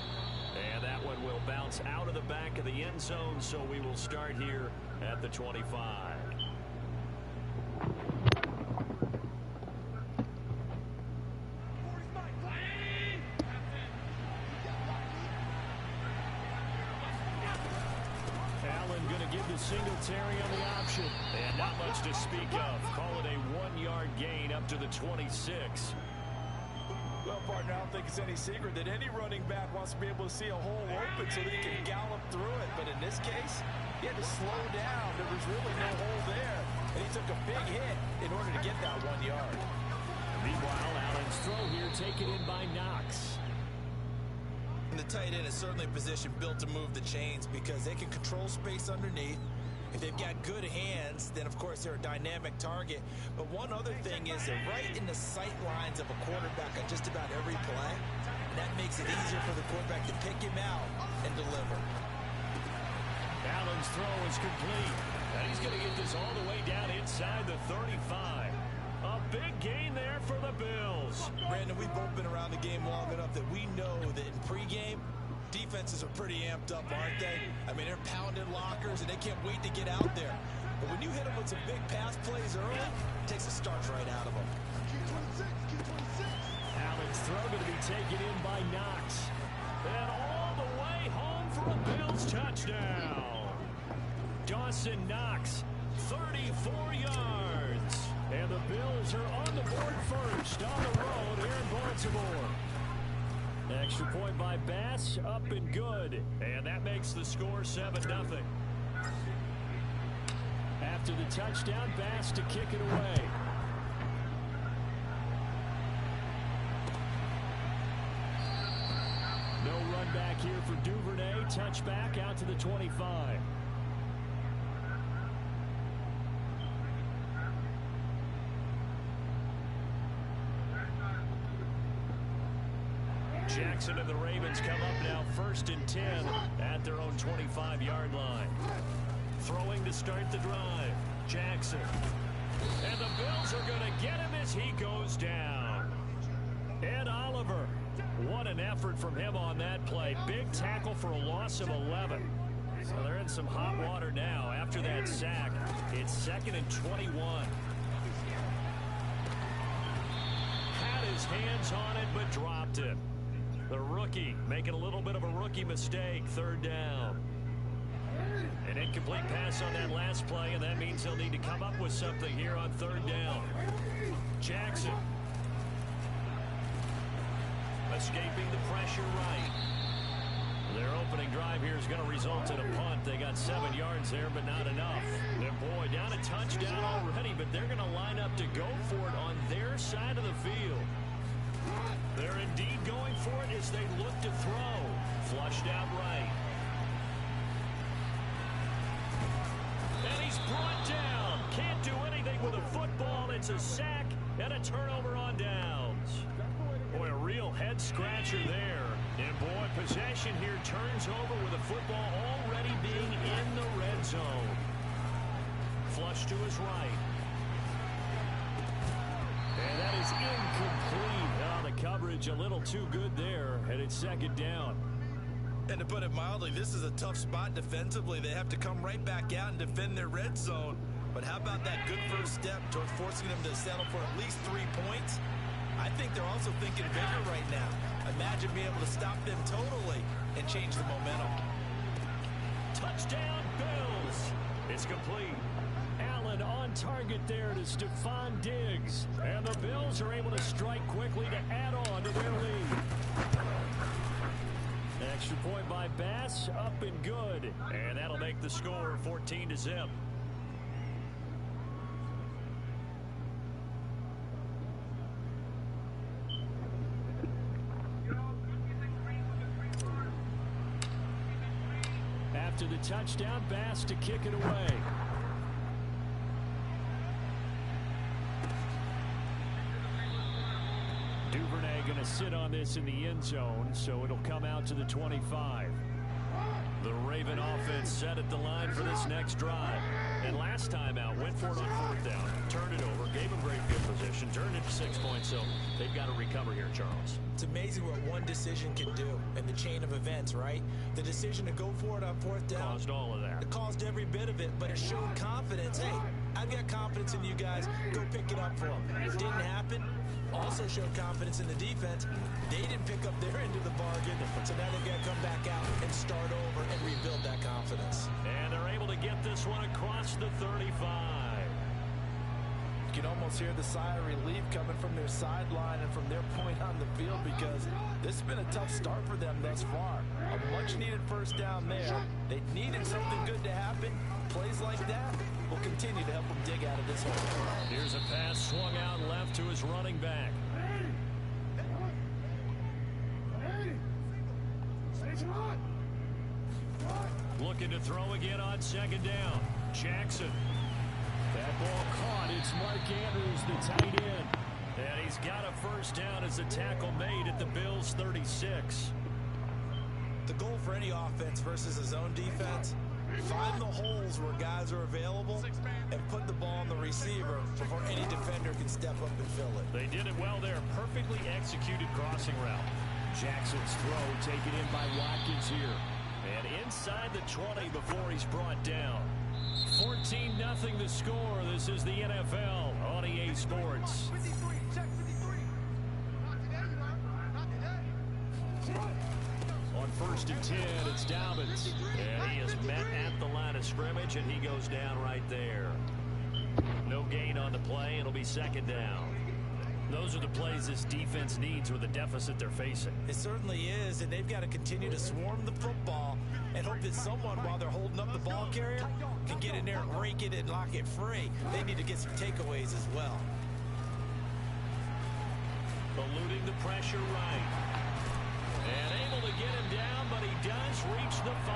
And that one will bounce out of the back of the end zone, so we will start here at the 25. Allen going to give the Singletary on the option. And not much to speak of. Call it a 1-yard gain up to the 26.
Well, partner, I don't think it's any secret that any running back wants to be able to see a hole open so they can gallop through it. But in this case, he had to slow down. There was really no hole there. And he took a big hit in order to get that 1 yard.
Meanwhile, Allen's throw here taken in by Knox.
And the tight end is certainly a position built to move the chains because they can control space underneath. If they've got good hands, then of course they're a dynamic target. But one other thing is they're right in the sight lines of a quarterback on just about every play. And that makes it easier for the quarterback to pick him out and deliver.
Allen's throw is complete. And he's going to get this all the way down inside the 35. A big gain there for the Bills.
Brandon, we've both been around the game long enough that we know that in pregame, defenses are pretty amped up, aren't they? I mean, they're pounding lockers, and they can't wait to get out there. But when you hit them with some big pass plays early, it takes the starch right out of them.
Allen's throw going to be taken in by Knox. And all the way home for a Bills touchdown. Dawson Knox, 34 yards. And the Bills are on the board first on the road here in Baltimore. Extra point by Bass, up and good. And that makes the score 7-0. After the touchdown, Bass to kick it away. No run back here for Duvernay. Touchback out to the 25. Jackson and the Ravens come up now 1st and 10 at their own 25-yard line. Throwing to start the drive. Jackson. And the Bills are going to get him as he goes down. Ed Oliver. What an effort from him on that play. Big tackle for a loss of 11. So they're in some hot water now. After that sack, it's 2nd and 21. Had his hands on it, but dropped it. The rookie making a little bit of a rookie mistake. 3rd down. An incomplete pass on that last play, and that means they'll need to come up with something here on 3rd down. Jackson. Escaping the pressure right. Their opening drive here is going to result in a punt. They got 7 yards there, but not enough. And boy, down a touchdown already, but they're going to line up to go for it on their side of the field. They're indeed going for it as they look to throw. Flushed out right. And he's brought down. Can't do anything with a football. It's a sack and a turnover on downs. Boy, a real head scratcher there. And boy, possession here turns over with a football already being in the red zone. Flush to his right. And that is incomplete. Oh, the coverage a little too good there, and it's 2nd down.
And to put it mildly, this is a tough spot defensively. They have to come right back out and defend their red zone. But how about that good first step towards forcing them to settle for at least 3 points? I think they're also thinking bigger right now. Imagine being able to stop them totally and change the momentum.
Touchdown, Bills. It's complete. Allen on target there to Stephon Diggs. And the Bills are able to strike quickly to add on to their lead. Extra point by Bass, up and good. And that'll make the score 14-0. After the touchdown, Bass to kick it away. Duvernay going to sit on this in the end zone, so it'll come out to the 25. The Raven offense set at the line for this next drive. And last time out, went for it on 4th down, turned it over, gave them great field position, turned it to 6 points, so they've got to recover here, Charles.
It's amazing what one decision can do in the chain of events, right? The decision to go for it on 4th down.
Caused all of that.
It caused every bit of it, but it showed confidence. Hey, I've got confidence in you guys. Go pick it up for them. It didn't happen. Also showed confidence in the defense. They didn't pick up their end of the bargain, so now they've got to come back out and start over and rebuild that confidence.
And they're able to get this one across the 35.
can almost hear the sigh of relief coming from their sideline and from their point on the field, because this has been a tough start for them thus far. A much-needed first down there. They needed something good to happen. Plays like that will continue to help them dig out of this hole.
Here's a pass swung out left to his running back. Looking to throw again on second down. Jackson. That ball caught. It's Mark Andrews, the tight end. And he's got a first down as a tackle made at the Bills' 36.
The goal for any offense versus a zone defense, find the holes where guys are available and put the ball on the receiver before any defender can step up and fill it.
They did it well there. Perfectly executed crossing route. Jackson's throw taken in by Watkins here. And inside the 20 before he's brought down. 14-0 the score. This is the NFL on EA Sports.
53, check 53. Not today, not today.
On 1st and 10, it's Dobbins. And he is met at the line of scrimmage, and he goes down right there. No gain on the play. It'll be second down. Those are the plays this defense needs with the deficit they're facing.
It certainly is, and they've got to continue to swarm the football and hope that someone, while they're holding up the ball carrier, can get in there and rake it and lock it free. They need to get some takeaways as well.
Eluding the pressure right. And able to get him down, but he does reach the 5.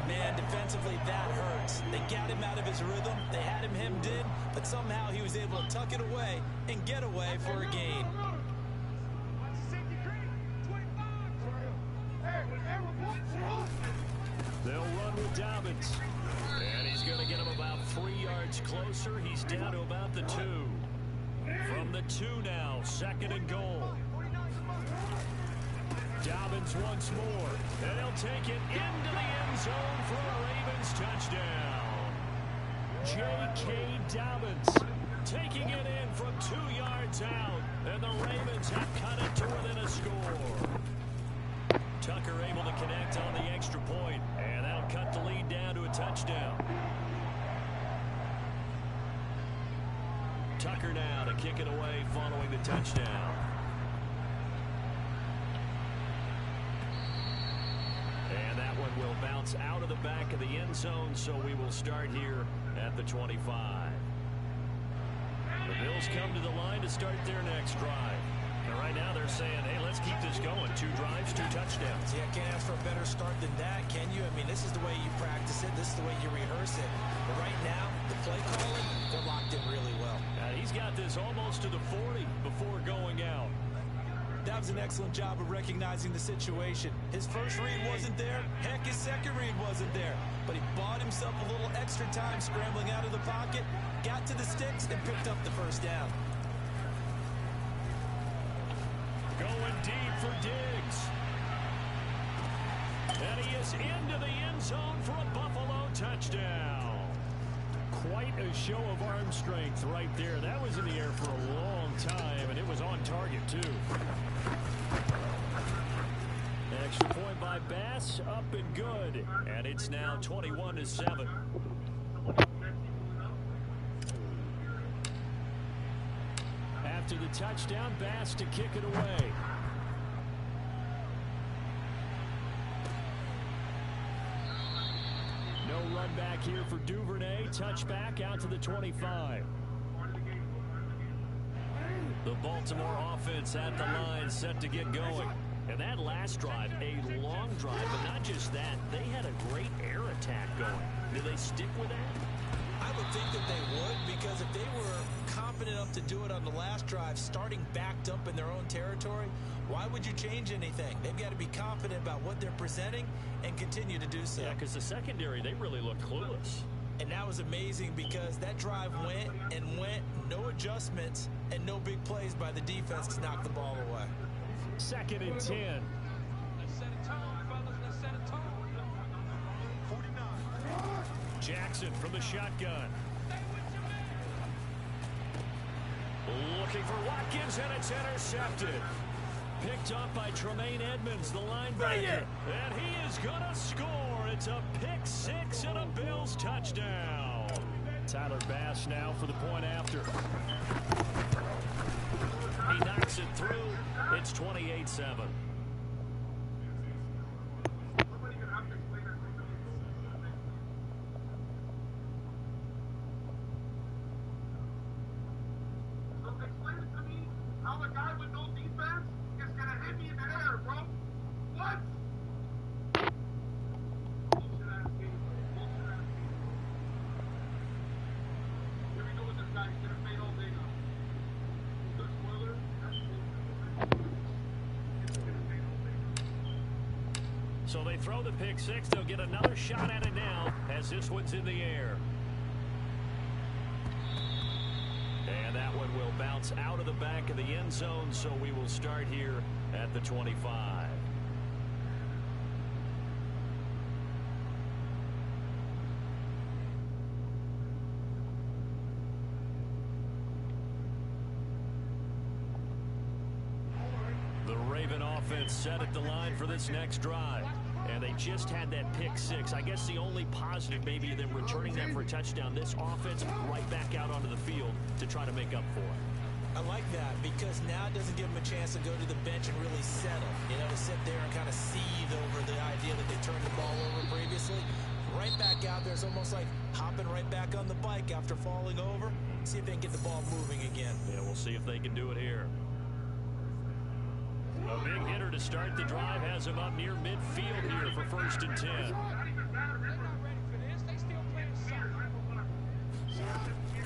Man, defensively, that hurts. They got him out of his rhythm. They had him hemmed in, but somehow he was able to tuck it away and get away for a gain.
They'll run with Dobbins. And he's going to get him about 3 yards closer. He's down to about the 2. From the 2 now, 2nd and goal. Dobbins once more. And he'll take it into the end zone for a Ravens touchdown. J.K. Dobbins taking it in from 2 yards out. And the Ravens have cut it to within a score. Tucker able to connect on the extra point. And that'll cut the lead down to a touchdown. Tucker now to kick it away following the touchdown. And that one will bounce out of the back of the end zone, so we will start here at the 25. The Bills come to the line to start their next drive. And right now they're saying, hey, let's keep this going. 2 drives, 2 touchdowns.
Yeah, can't ask for a better start than that, can you? I mean, this is the way you practice it. This is the way you rehearse it. But right now, the play calling, they're locked in really well.
He's got this almost to the 40 before going out.
That was an excellent job of recognizing the situation. His first read wasn't there. Heck, his second read wasn't there. But he bought himself a little extra time scrambling out of the pocket, got to the sticks, and picked up the first down.
Going deep for Diggs. And he is into the end zone for a Buffalo touchdown. Quite a show of arm strength right there. That was in the air for a long time, and it was on target, too. Extra point by Bass, up and good. And it's now 21-7. After the touchdown, Bass to kick it away. No run back here for Duvernay. Touchback out to the 25. The Baltimore offense at the line set to get going. And that last drive, a long drive, but not just that. They had a great air attack going. Do they stick with that?
I would think that they would, because if they were confident enough to do it on the last drive, starting backed up in their own territory, why would you change anything? They've got to be confident about what they're presenting and continue to do so.
Yeah, because the secondary, they really looked clueless.
And that was amazing, because that drive went and went, no adjustments, and no big plays by the defense to knock the ball away.
2nd and 10.
Let's set a tone, fellas. Let's set a tone. 49.
Jackson from the shotgun. Looking for Watkins, and it's intercepted. Picked up by Tremaine Edmonds, the linebacker. And he is going to score. It's a pick 6 and a Bills touchdown. Tyler Bass now for the point after. He knocks it through. It's 28-7. So they throw the pick six. They'll get another shot at it now as this one's in the air. And that one will bounce out of the back of the end zone, so we will start here at the 25. The Raven offense set at the line for this next drive. And they just had that pick six. I guess the only positive maybe them returning that for a touchdown. This offense right back out onto the field to try to make up for it.
I like that because now it doesn't give them a chance to go to the bench and really settle. You know, to sit there and kind of seethe over the idea that they turned the ball over previously. Right back out there. It's almost like hopping right back on the bike after falling over. See if they can get the ball moving again.
Yeah, we'll see if they can do it here. A big hitter to start the drive has him up near midfield here for 1st and 10.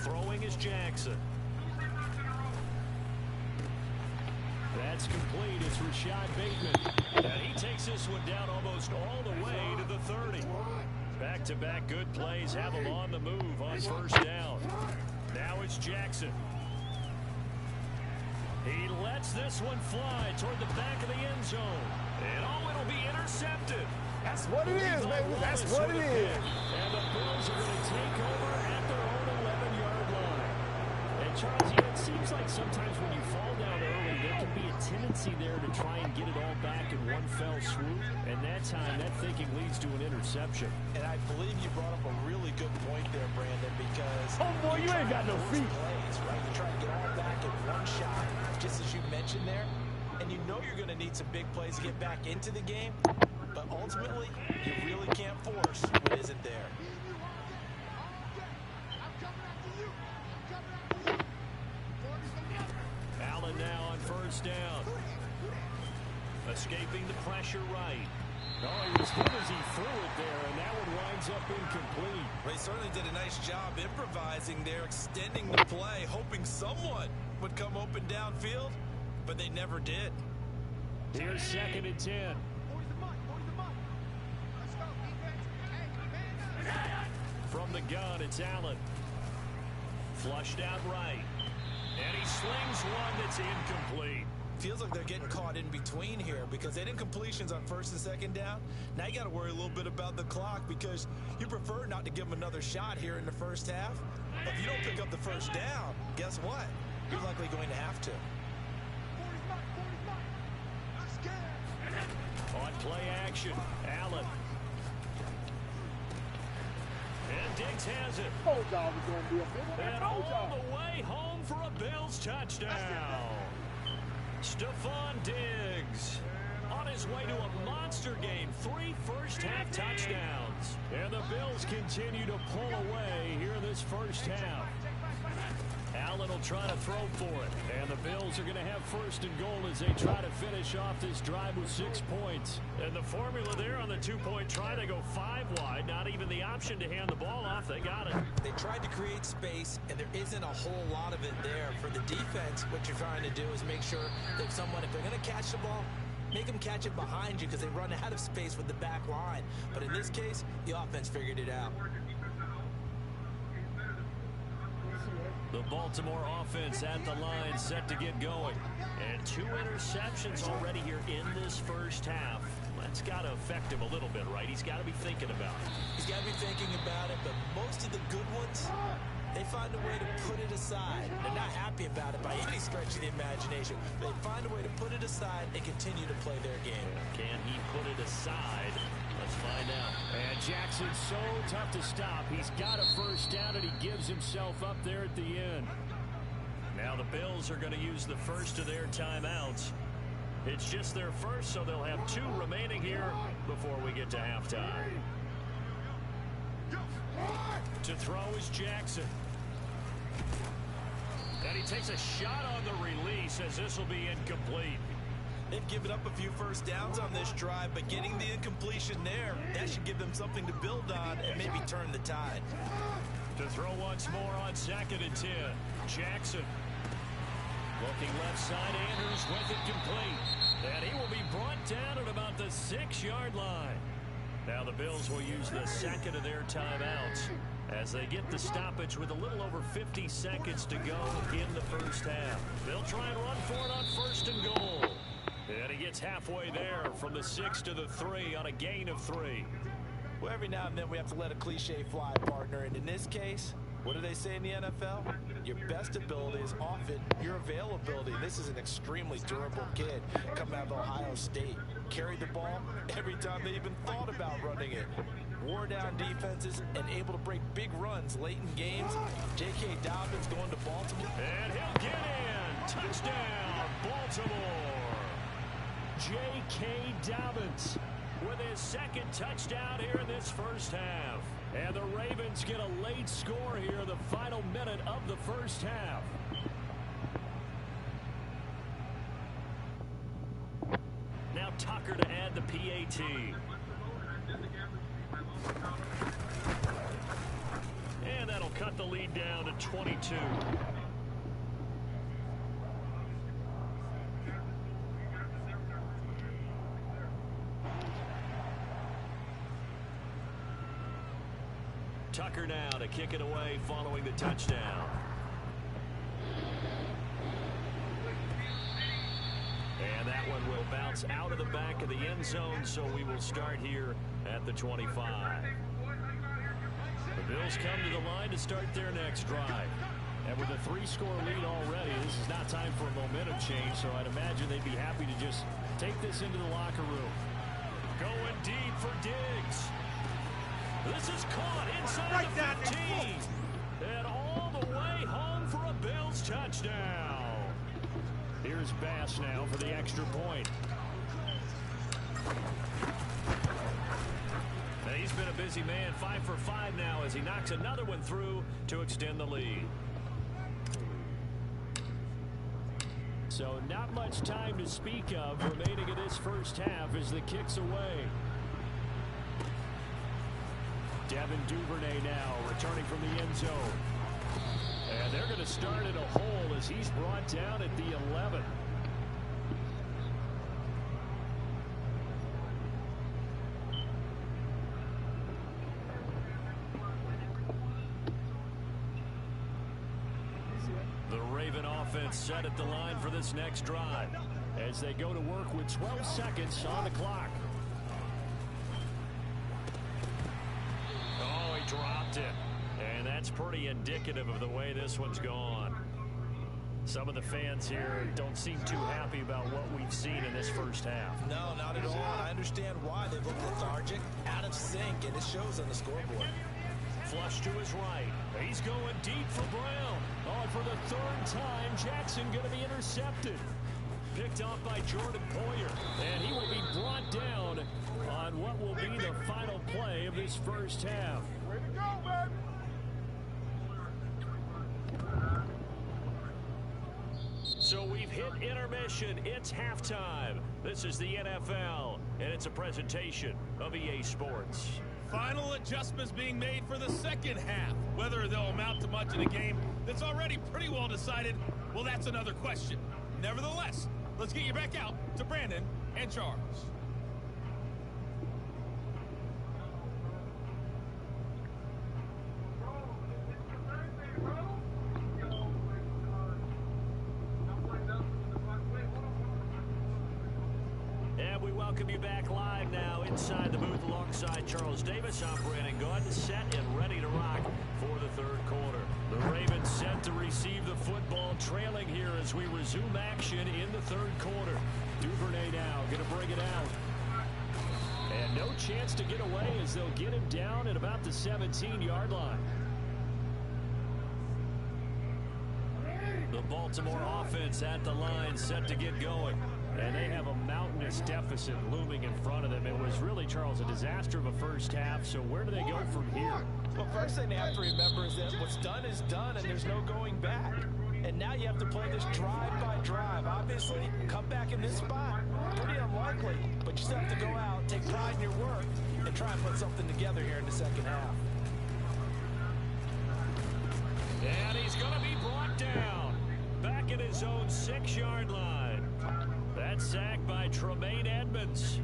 Throwing is Jackson. That's complete. It's Rashad Bateman. And he takes this one down almost all the way to the 30. Back-to-back good plays have him on the move on 1st down. Now it's Jackson. He lets this one fly toward the back of the end zone. And it'll be intercepted.
That's what it is, baby. That's what it is.
And the Bills are going to take over at their own 11-yard line. And Charles, it seems like sometimes when you fall down early, there can be a tendency there to try and get it all back in one fell swoop. And that time, that thinking leads to an interception.
And I believe you brought up a really good point there, Brandon, because
oh boy, you ain't got no feet.
Plays, right? You try to get all back in one shot, just as you mentioned there. And you know you're going to need some big plays to get back into the game. But ultimately, you really can't force what isn't there.
Allen now on 1st down. Escaping the pressure right. Oh, he was good as he threw it there, and that one winds up incomplete.
Well, he certainly did a nice job improvising there, extending the play, hoping someone would come open downfield, but they never did.
Here's 2nd and 10. From the gun, it's Allen. Flushed out right. And he slings one that's incomplete.
Feels like they're getting caught in between here because they did completions on 1st and 2nd down. Now you got to worry a little bit about the clock because you prefer not to give them another shot here in the 1st half. But if you don't pick up the 1st down, guess what? You're likely going to have to.
On play action, Allen. And Diggs has it.
Oh, dog is going to be a big one.
And all the way home for a Bills touchdown. Stephon Diggs on his way to a monster game. 3 first-half touchdowns. And the Bills continue to pull away here in this 1st half. Allen will try to throw for it. And the Bills are going to have 1st and goal as they try to finish off this drive with 6 points. And the formula there on the 2-point try, they go 5 wide. Not even the option to hand the ball off. They got it.
They tried to create space, and there isn't a whole lot of it there. For the defense, what you're trying to do is make sure that if they're going to catch the ball, make them catch it behind you because they run out of space with the back line. But in this case, the offense figured it out.
The Baltimore offense at the line set to get going. And 2 interceptions already here in this 1st half. That's got to affect him a little bit, right? He's got to be thinking about it.
He's got to be thinking about it, but most of the good ones, they find a way to put it aside. They're not happy about it by any stretch of the imagination. They find a way to put it aside and continue to play their game.
Can he put it aside? Let's find out. And Jackson's so tough to stop. He's got a first down, and he gives himself up there at the end. Now the Bills are going to use the first of their timeouts. It's just their first, so they'll have 2 remaining here before we get to halftime. To throw is Jackson. And he takes a shot on the release as this will be incomplete.
They've given up a few first downs on this drive, but getting the incompletion there, that should give them something to build on and maybe turn the tide.
To throw once more on 2nd and 10. Jackson. Looking left side, Andrews with it complete. And he will be brought down at about the 6-yard line. Now the Bills will use the second of their timeouts as they get the stoppage with a little over 50 seconds to go in the first half. They'll try and run for it on 1st and goal. And he gets halfway there from the 6 to the 3 on a gain of 3.
Well, every now and then we have to let a cliche fly, partner. And in this case, what do they say in the NFL? Your best ability is often your availability. This is an extremely durable kid coming out of Ohio State. Carried the ball every time they even thought about running it. Wore down defenses and able to break big runs late in games. J.K. Dobbins going to Baltimore.
And he'll get in. Touchdown, Baltimore. J.K. Dobbins with his 2nd touchdown here in this first half. And the Ravens get a late score here in the final minute of the first half. Now Tucker to add the PAT. And that'll cut the lead down to 22. Tucker now to kick it away following the touchdown. And that one will bounce out of the back of the end zone, so we will start here at the 25. The Bills come to the line to start their next drive. And with a 3-score lead already, this is not time for a momentum change, so I'd imagine they'd be happy to just take this into the locker room. Going deep for Diggs. This is caught inside the 15. And all the way home for a Bills touchdown. Here's Bass now for the extra point. Now he's been a busy man, 5 for 5 now as he knocks another one through to extend the lead. So not much time to speak of remaining in this first half as the kick's away. Devin Duvernay now returning from the end zone. And they're going to start in a hole as he's brought down at the 11. The Raven offense set at the line for this next drive as they go to work with 12 seconds on the clock. Dropped it, and that's pretty indicative of the way this one's gone. Some of the fans here don't seem too happy about what we've seen in this first half.
No, not at all. I understand why they look lethargic, out of sync, and it shows on the scoreboard.
Flush to his right. He's going deep for Brown. Oh, and for the 3rd time, Jackson going to be intercepted. Picked off by Jordan Poyer, and he will be brought down on what will be the final play of this first half.
Way to go, baby!
So we've hit intermission. It's halftime. This is the NFL, and it's a presentation of EA Sports.
Final adjustments being made for the second half. Whether they'll amount to much in a game that's already pretty well decided, well, that's another question. Nevertheless, let's get you back out to Brandon and Charles.
And we welcome you back live now inside the booth alongside Charles Davis. I'm Brandon Gordon, set and ready to rock for the 3rd quarter. The Ravens set to receive the football, trailing here as we resume action in the 3rd quarter. Duvernay now going to bring it out. And And no chance to get away as they'll get him down at about the 17-yard line. The Baltimore offense at the line, set to get going. And they have a mountainous deficit looming in front of them. It was really, Charles, a disaster of a first half. So where do they go from here?
Well, first thing they have to remember is that what's done is done, and there's no going back. And now you have to play this drive by drive. Obviously, come back in this spot, pretty unlikely. But you still have to go out, take pride in your work, and try and put something together here in the second half.
And he's going to be brought down. Back at his own 6-yard line. That sack by Tremaine Edmonds.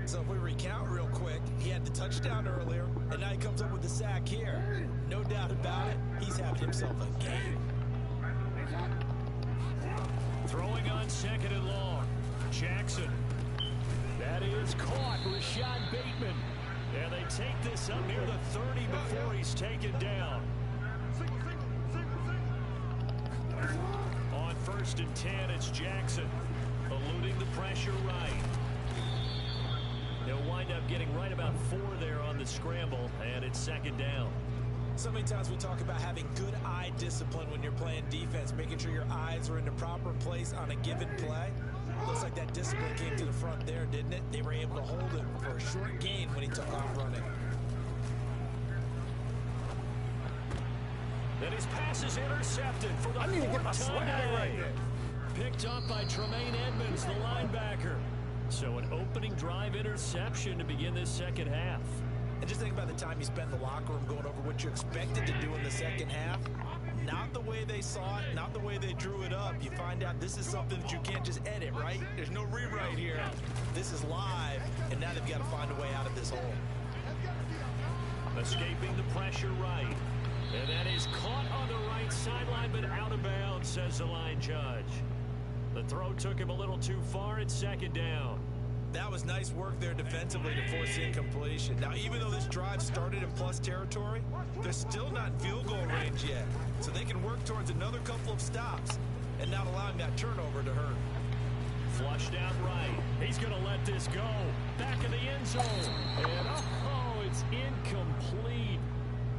So if we recount real quick, he had the touchdown earlier, and now he comes up with the sack here. No doubt about it, he's having himself a game.
Throwing on 2nd and long. Jackson. That is caught. Rashad Bateman. And they take this up near the 30 before he's taken down. On 1st and 10, it's Jackson. Eluding the pressure right. They'll wind up getting right about 4 there on the scramble, and it's 2nd down.
So many times we talk about having good eye discipline when you're playing defense, making sure your eyes are in the proper place on a given play. Looks like that discipline came to the front there, didn't it? They were able to hold him for a short gain when he took off running.
Then his pass is intercepted for the 4th time today. Picked up by Tremaine Edmonds, the linebacker. So an opening drive interception to begin this second half.
And just think about the time you spent in the locker room going over what you expected to do in the second half. Not the way they saw it, not the way they drew it up. You find out this is something that you can't just edit, right? There's no rewrite here. This is live, and now they've got to find a way out of this hole.
Escaping the pressure right. And that is caught on the right sideline, but out of bounds, says the line judge. The throw took him a little too far. It's 2nd down.
That was nice work there defensively to force the incompletion. Now, even though this drive started in plus territory, they're still not in field goal range yet. So they can work towards another couple of stops and not allowing that turnover to hurt.
Flushed out right. He's going to let this go. Back in the end zone. And, it's incomplete.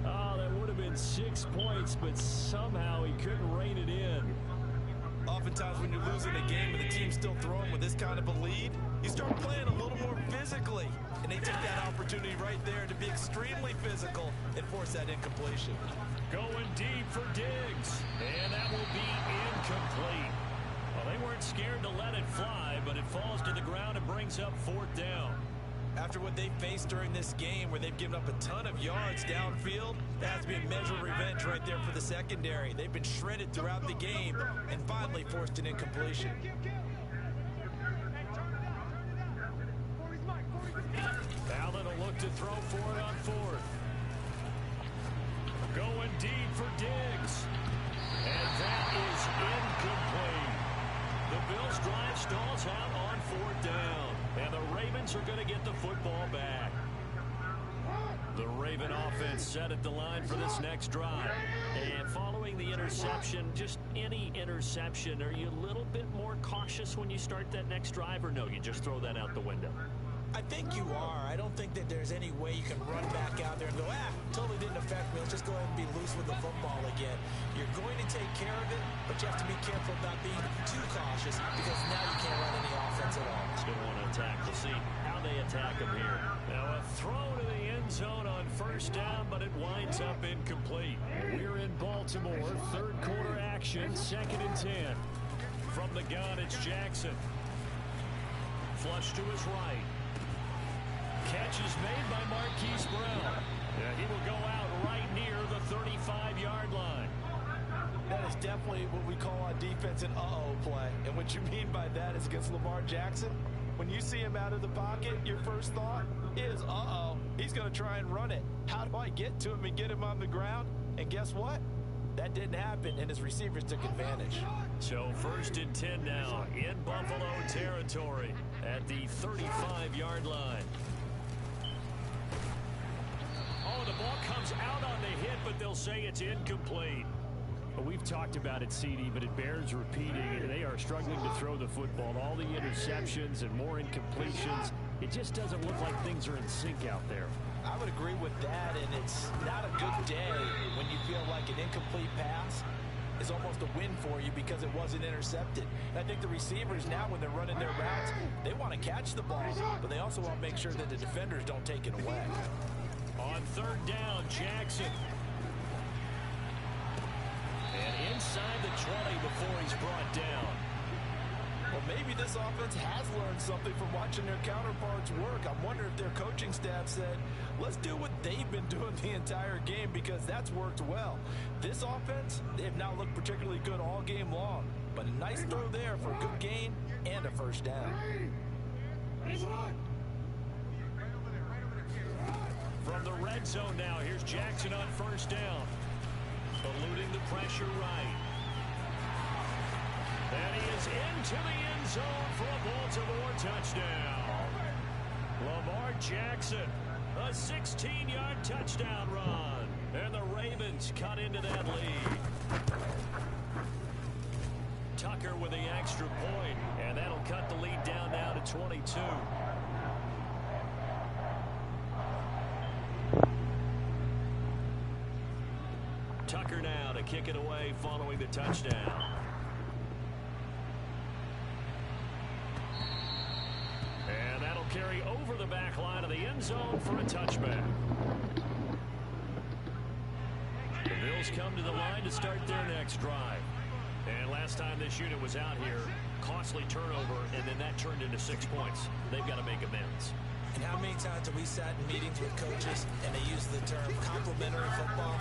Oh, that would have been 6 points, but somehow he couldn't rein it in.
Oftentimes when you're losing a game and the team's still throwing with this kind of a lead, you start playing a little more physically. And they took that opportunity right there to be extremely physical and force that incompletion.
Going deep for Diggs. And that will be incomplete. Well, they weren't scared to let it fly, but it falls to the ground and brings up 4th down.
After what they faced during this game where they've given up a ton of yards downfield, that has to be a measure of revenge right there for the secondary. They've been shredded throughout the game and finally forced an incompletion.
Allen will look to throw for it on 4th. Going deep for Diggs. And that is incomplete. The Bills' drive stalls out on 4th down. And the Ravens are going to get the football back. The Raven offense set at the line for this next drive. And following the interception, just any interception, are you a little bit more cautious when you start that next drive, or no, you just throw that out the window?
I think you are. I don't think that there's any way you can run back out there and go, totally didn't affect me. Let's just go ahead and be loose with the football again. You're going to take care of it, but you have to be careful about being too cautious because now you can't run any offense at all.
It's going to want to attack. We'll see how they attack him here. Now a throw to the end zone on 1st down, but it winds up incomplete. We're in Baltimore. 3rd quarter action. 2nd and 10. From the gun, it's Jackson. Flush to his right. Catch is made by Marquise Brown. Yeah, he will go out right near the 35-yard line.
That is definitely what we call on defense an uh-oh play. And what you mean by that is against Lamar Jackson, when you see him out of the pocket, your first thought is, uh-oh, he's going to try and run it. How do I get to him and get him on the ground? And guess what? That didn't happen, and his receivers took advantage.
So 1st and 10 now in Buffalo territory at the 35-yard line. Oh, the ball comes out on the hit, but they'll say it's incomplete. Well, we've talked about it, CD, but it bears repeating. They are struggling to throw the football. All the interceptions and more incompletions. It just doesn't look like things are in sync out there.
I would agree with that, and it's not a good day when you feel like an incomplete pass is almost a win for you because it wasn't intercepted. And I think the receivers now, when they're running their routes, they want to catch the ball, but they also want to make sure that the defenders don't take it away.
On third down, Jackson. And inside the 20 before he's brought down.
Well, maybe this offense has learned something from watching their counterparts work. I wonder if their coaching staff said, let's do what they've been doing the entire game because that's worked well. This offense, they have not looked particularly good all game long, but a nice throw there for a good gain and a first down.
From the red zone now, here's Jackson on first down. Eluding the pressure right. And he is into the end zone for a Baltimore touchdown. Lamar Jackson, a 16-yard touchdown run. And the Ravens cut into that lead. Tucker with the extra point, and that'll cut the lead down now to 22. Tucker now to kick it away following the touchdown. And that'll carry over the back line of the end zone for a touchback. The Bills come to the line to start their next drive. And last time this unit was out here, costly turnover, and then that turned into 6 points. They've got to make amends.
And how many times have we sat in meetings with coaches and they use the term complementary football?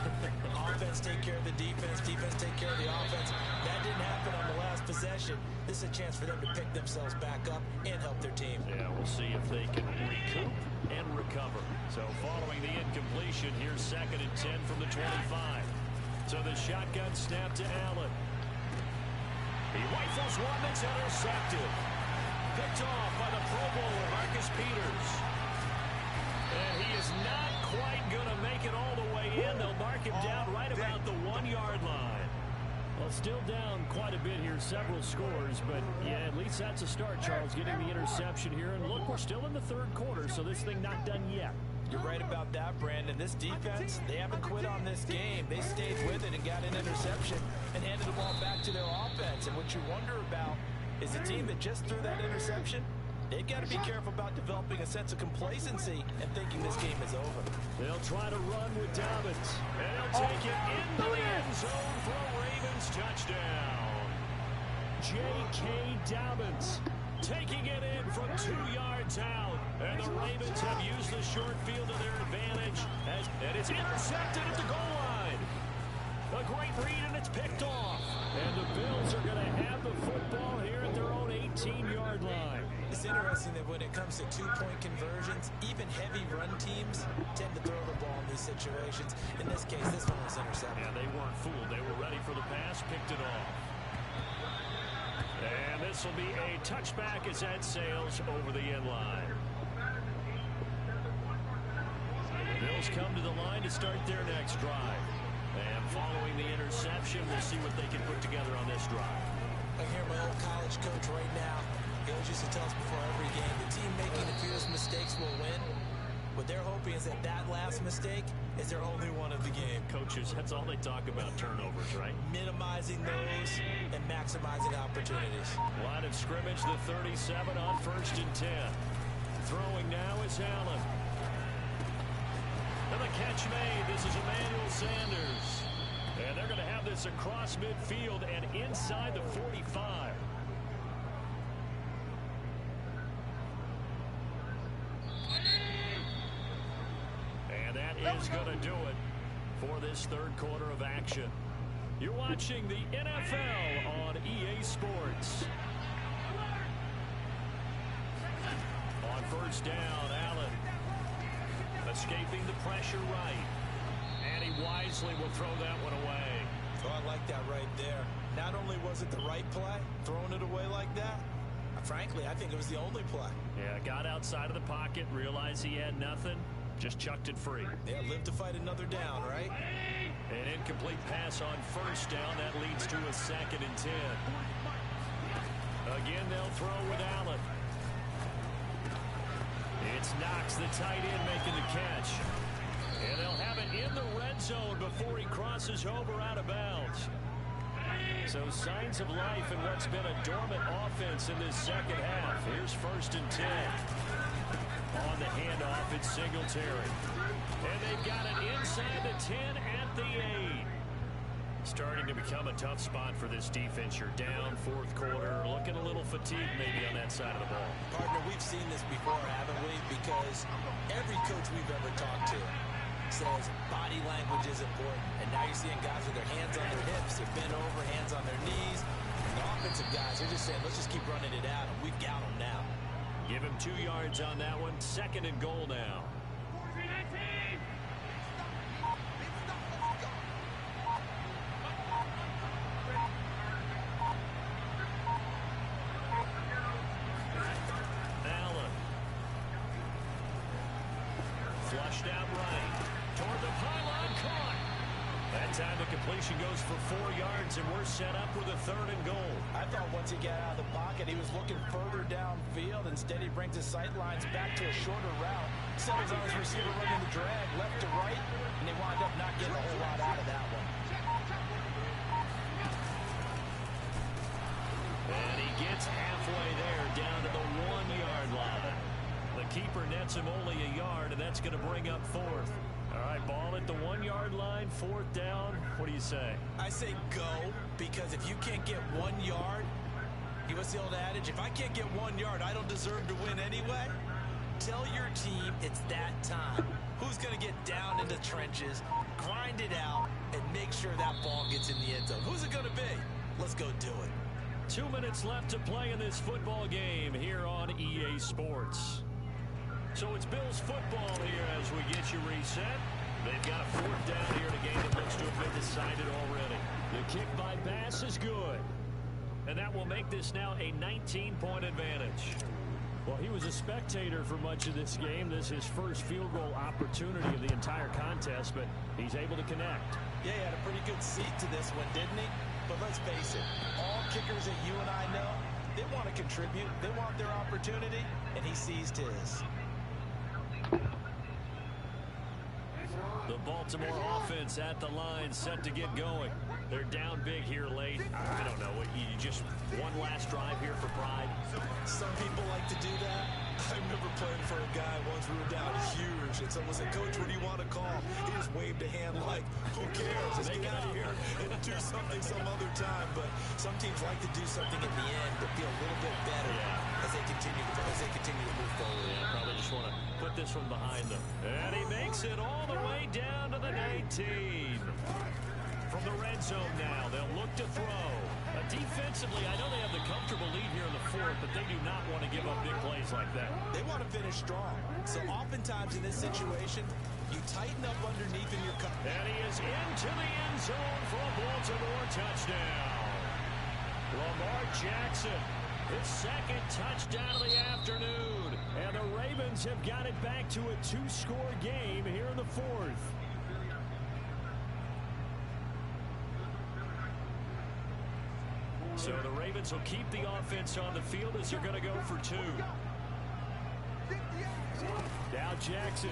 Offense take care of the defense, defense take care of the offense. That didn't happen on the last possession. This is a chance for them to pick themselves back up and help their team.
Yeah, we'll see if they can recoup and recover. So following the incompletion, here's 2nd and 10 from the 25. So the shotgun snap to Allen. He rifles one that's intercepted. Picked off by the Pro Bowler, Marcus Peters. And he is not quite going to make it all the way in. They'll mark him down right about the 1-yard line. Well, still down quite a bit here, several scores, but yeah, at least that's a start, Charles, getting the interception here. And look, we're still in the third quarter, so this thing not done yet.
You're right about that, Brandon. This defense, they haven't quit on this game. They stayed with it and got an interception and handed the ball back to their offense. And what you wonder about is the team that just threw that interception, they've got to be careful about developing a sense of complacency and thinking this game is over.
They'll try to run with Dobbins, and he'll take it into the end zone for a Ravens touchdown. J.K. Dobbins taking it in from 2 yards out, and the Ravens have used the short field to their advantage, and it's intercepted at the goal line. A great read, and it's picked off. And the Bills are going to have the football here at their own 18-yard line.
It's interesting that when it comes to two-point conversions, even heavy run teams tend to throw the ball in these situations. In this case, this one was intercepted.
Yeah, they weren't fooled. They were ready for the pass, picked it off. And this will be a touchback as that sails over the end line. The Bills come to the line to start their next drive. And following the interception, we'll see what they can put together on this drive.
I hear my old college coach right now. He always used to tell us before every game, the team making the fewest mistakes will win. What they're hoping is that that last mistake is their only one of the game.
Coaches, that's all they talk about, turnovers, right?
Minimizing those and maximizing opportunities.
Line of scrimmage, the 37 on 1st and 10. Throwing now is Allen. And the catch made. This is Emmanuel Sanders. And they're going to have this across midfield and inside the 45. And that is going to do it for this third quarter of action. You're watching the NFL on EA Sports. On first down, Allen escaping the pressure right. And he wisely will throw that one away.
Oh, I like that right there. Not only was it the right play, throwing it away like that, frankly, I think it was the only play.
Yeah, got outside of the pocket, realized he had nothing, just chucked it free.
Yeah, live to fight another down, right?
An incomplete pass on first down. That leads to a 2nd and 10. Again, they'll throw with Allen. It's Knox, the tight end, making the catch. And they'll have it in the red zone before he crosses over out of bounds. So signs of life in what's been a dormant offense in this second half. Here's 1st and 10. On the handoff, it's Singletary. And they've got it inside the 10 at the 8. Starting to become a tough spot for this defense. You're down 4th quarter, looking a little fatigued maybe on that side of the ball.
Partner, we've seen this before, haven't we? Because every coach we've ever talked to says body language is important. And now you're seeing guys with their hands on their hips, they're bent over, hands on their knees. And the offensive guys, they're just saying, let's just keep running it out. And we've got them now.
Give him 2 yards on that one. 2nd and goal now. Allen. Flushed out right. Toward the pylon, caught. That time the completion goes for 4 yards, and we're set up with a 3rd and goal.
I thought once he got out of the pocket, he was looking further downfield. Instead, he brings his sight lines back to a shorter route. Settles on his receiver running the drag left to right, and they wind up not getting a whole lot out of that one.
And he gets halfway there, down to the 1-yard line. The keeper nets him only a yard, and that's going to bring up 4th. All right, ball at the 1-yard line, 4th down. What do you say?
I say go, because if you can't get 1 yard, what's the old adage? If I can't get 1 yard, I don't deserve to win anyway. Tell your team it's that time. Who's going to get down in the trenches, grind it out, and make sure that ball gets in the end zone? Who's it going to be? Let's go do it.
2 minutes left to play in this football game here on EA Sports. So it's Bills football here as we get you reset. They've got a 4th down here in a game that looks to have been decided already. The kick by Bass is good. And that will make this now a 19-point advantage. Well, he was a spectator for much of this game. This is his first field goal opportunity of the entire contest, but he's able to connect.
Yeah, he had a pretty good seat to this one, didn't he? But let's face it, all kickers that you and I know, they want to contribute. They want their opportunity, and he seized his.
The Baltimore offense at the line, set to get going. They're down big here late. I don't know. You just one last drive here for pride.
Some people like to do that. I remember playing for a guy once. We were down huge, and someone said, "Coach, what do you want to call?" He just waved a hand like, "Who cares? Let's get out of here and do something some other time." But some teams like to do something in the end to feel a little bit better as they continue to move forward.
Yeah, probably just want to put this one behind them. And he makes it all the way down to the 19. From the red zone now, they'll look to throw. Defensively, I know they have the comfortable lead here in the 4th, but they do not want to give up big plays like that.
They want to finish strong. So oftentimes in this situation, you tighten up underneath in your cut.
And he is into the end zone for a Baltimore touchdown. Lamar Jackson, his 2nd touchdown of the afternoon. And the Ravens have got it back to a 2-score game here in the 4th. So the Ravens will keep the offense on the field as they're going to go for 2. Now Jackson.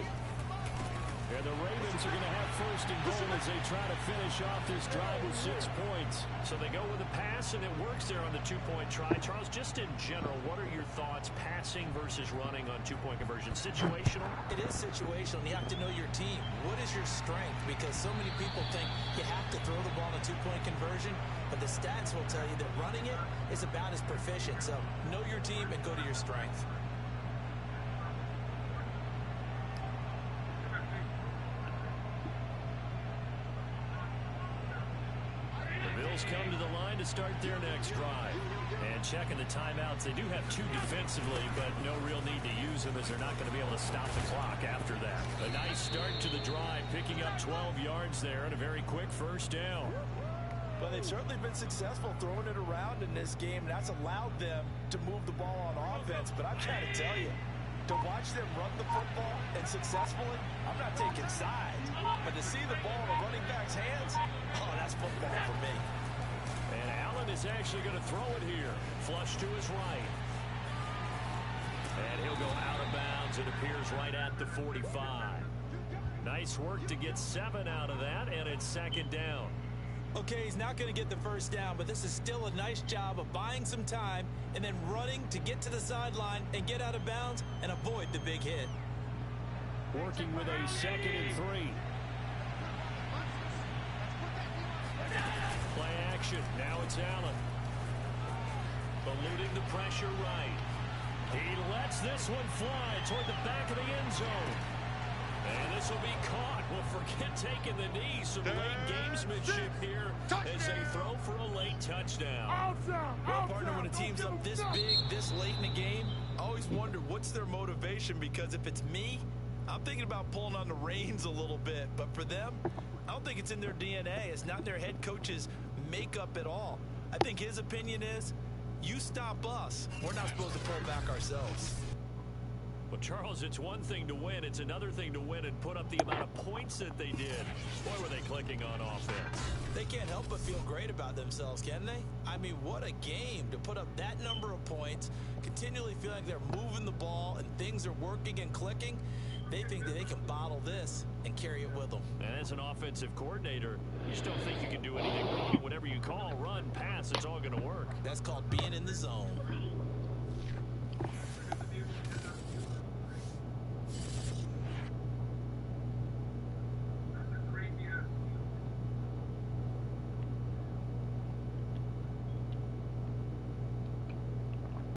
And the Ravens are going to have 1st and goal as they try to finish off this drive with 6 points. So they go with a pass, and it works there on the 2-point try. Charles, just in general, what are your thoughts passing versus running on 2-point conversion? Situational?
It is situational, and you have to know your team. What is your strength? Because so many people think you have to throw the ball in a 2-point conversion, but the stats will tell you that running it is about as proficient. So know your team and go to your strength.
Come to the line to start their next drive. And checking the timeouts, they do have 2 defensively, but no real need to use them as they're not going to be able to stop the clock after that. A nice start to the drive, picking up 12 yards there and a very quick 1st down.
Well, they've certainly been successful throwing it around in this game, and that's allowed them to move the ball on offense. But I'm trying to tell you, to watch them run the football and successfully, I'm not taking sides. But to see the ball in a running back's hands, oh, that's football for me.
And Allen is actually going to throw it here. Flush to his right. And he'll go out of bounds downs, it appears, right at the 45. Nice work to get 7 out of that, and it's 2nd down.
Okay, he's not going to get the first down, but this is still a nice job of buying some time and then running to get to the sideline and get out of bounds and avoid the big hit.
Working with a 2nd and 3. Play action. Now it's Allen. Eluding the pressure right. He lets this one fly toward the back of the end zone. And this will be caught. Well, forget taking the knee. Some late gamesmanship here as they throw for a late touchdown.
Well, partner, when a team's up this big, this late in the game, I always wonder what's their motivation, because if it's me, I'm thinking about pulling on the reins a little bit. But for them, I don't think it's in their DNA. It's not in their head coach's makeup at all. I think his opinion is, you stop us. We're not supposed to pull back ourselves.
Well, Charles, it's one thing to win. It's another thing to win and put up the amount of points that they did. Boy, were they clicking on offense.
They can't help but feel great about themselves, can they? I mean, what a game to put up that number of points, continually feel like they're moving the ball and things are working and clicking. They think that they can bottle this and carry it with them.
And as an offensive coordinator, you just don't think you can do anything wrong. Whatever you call, run, pass, it's all going to work.
That's called being in the zone.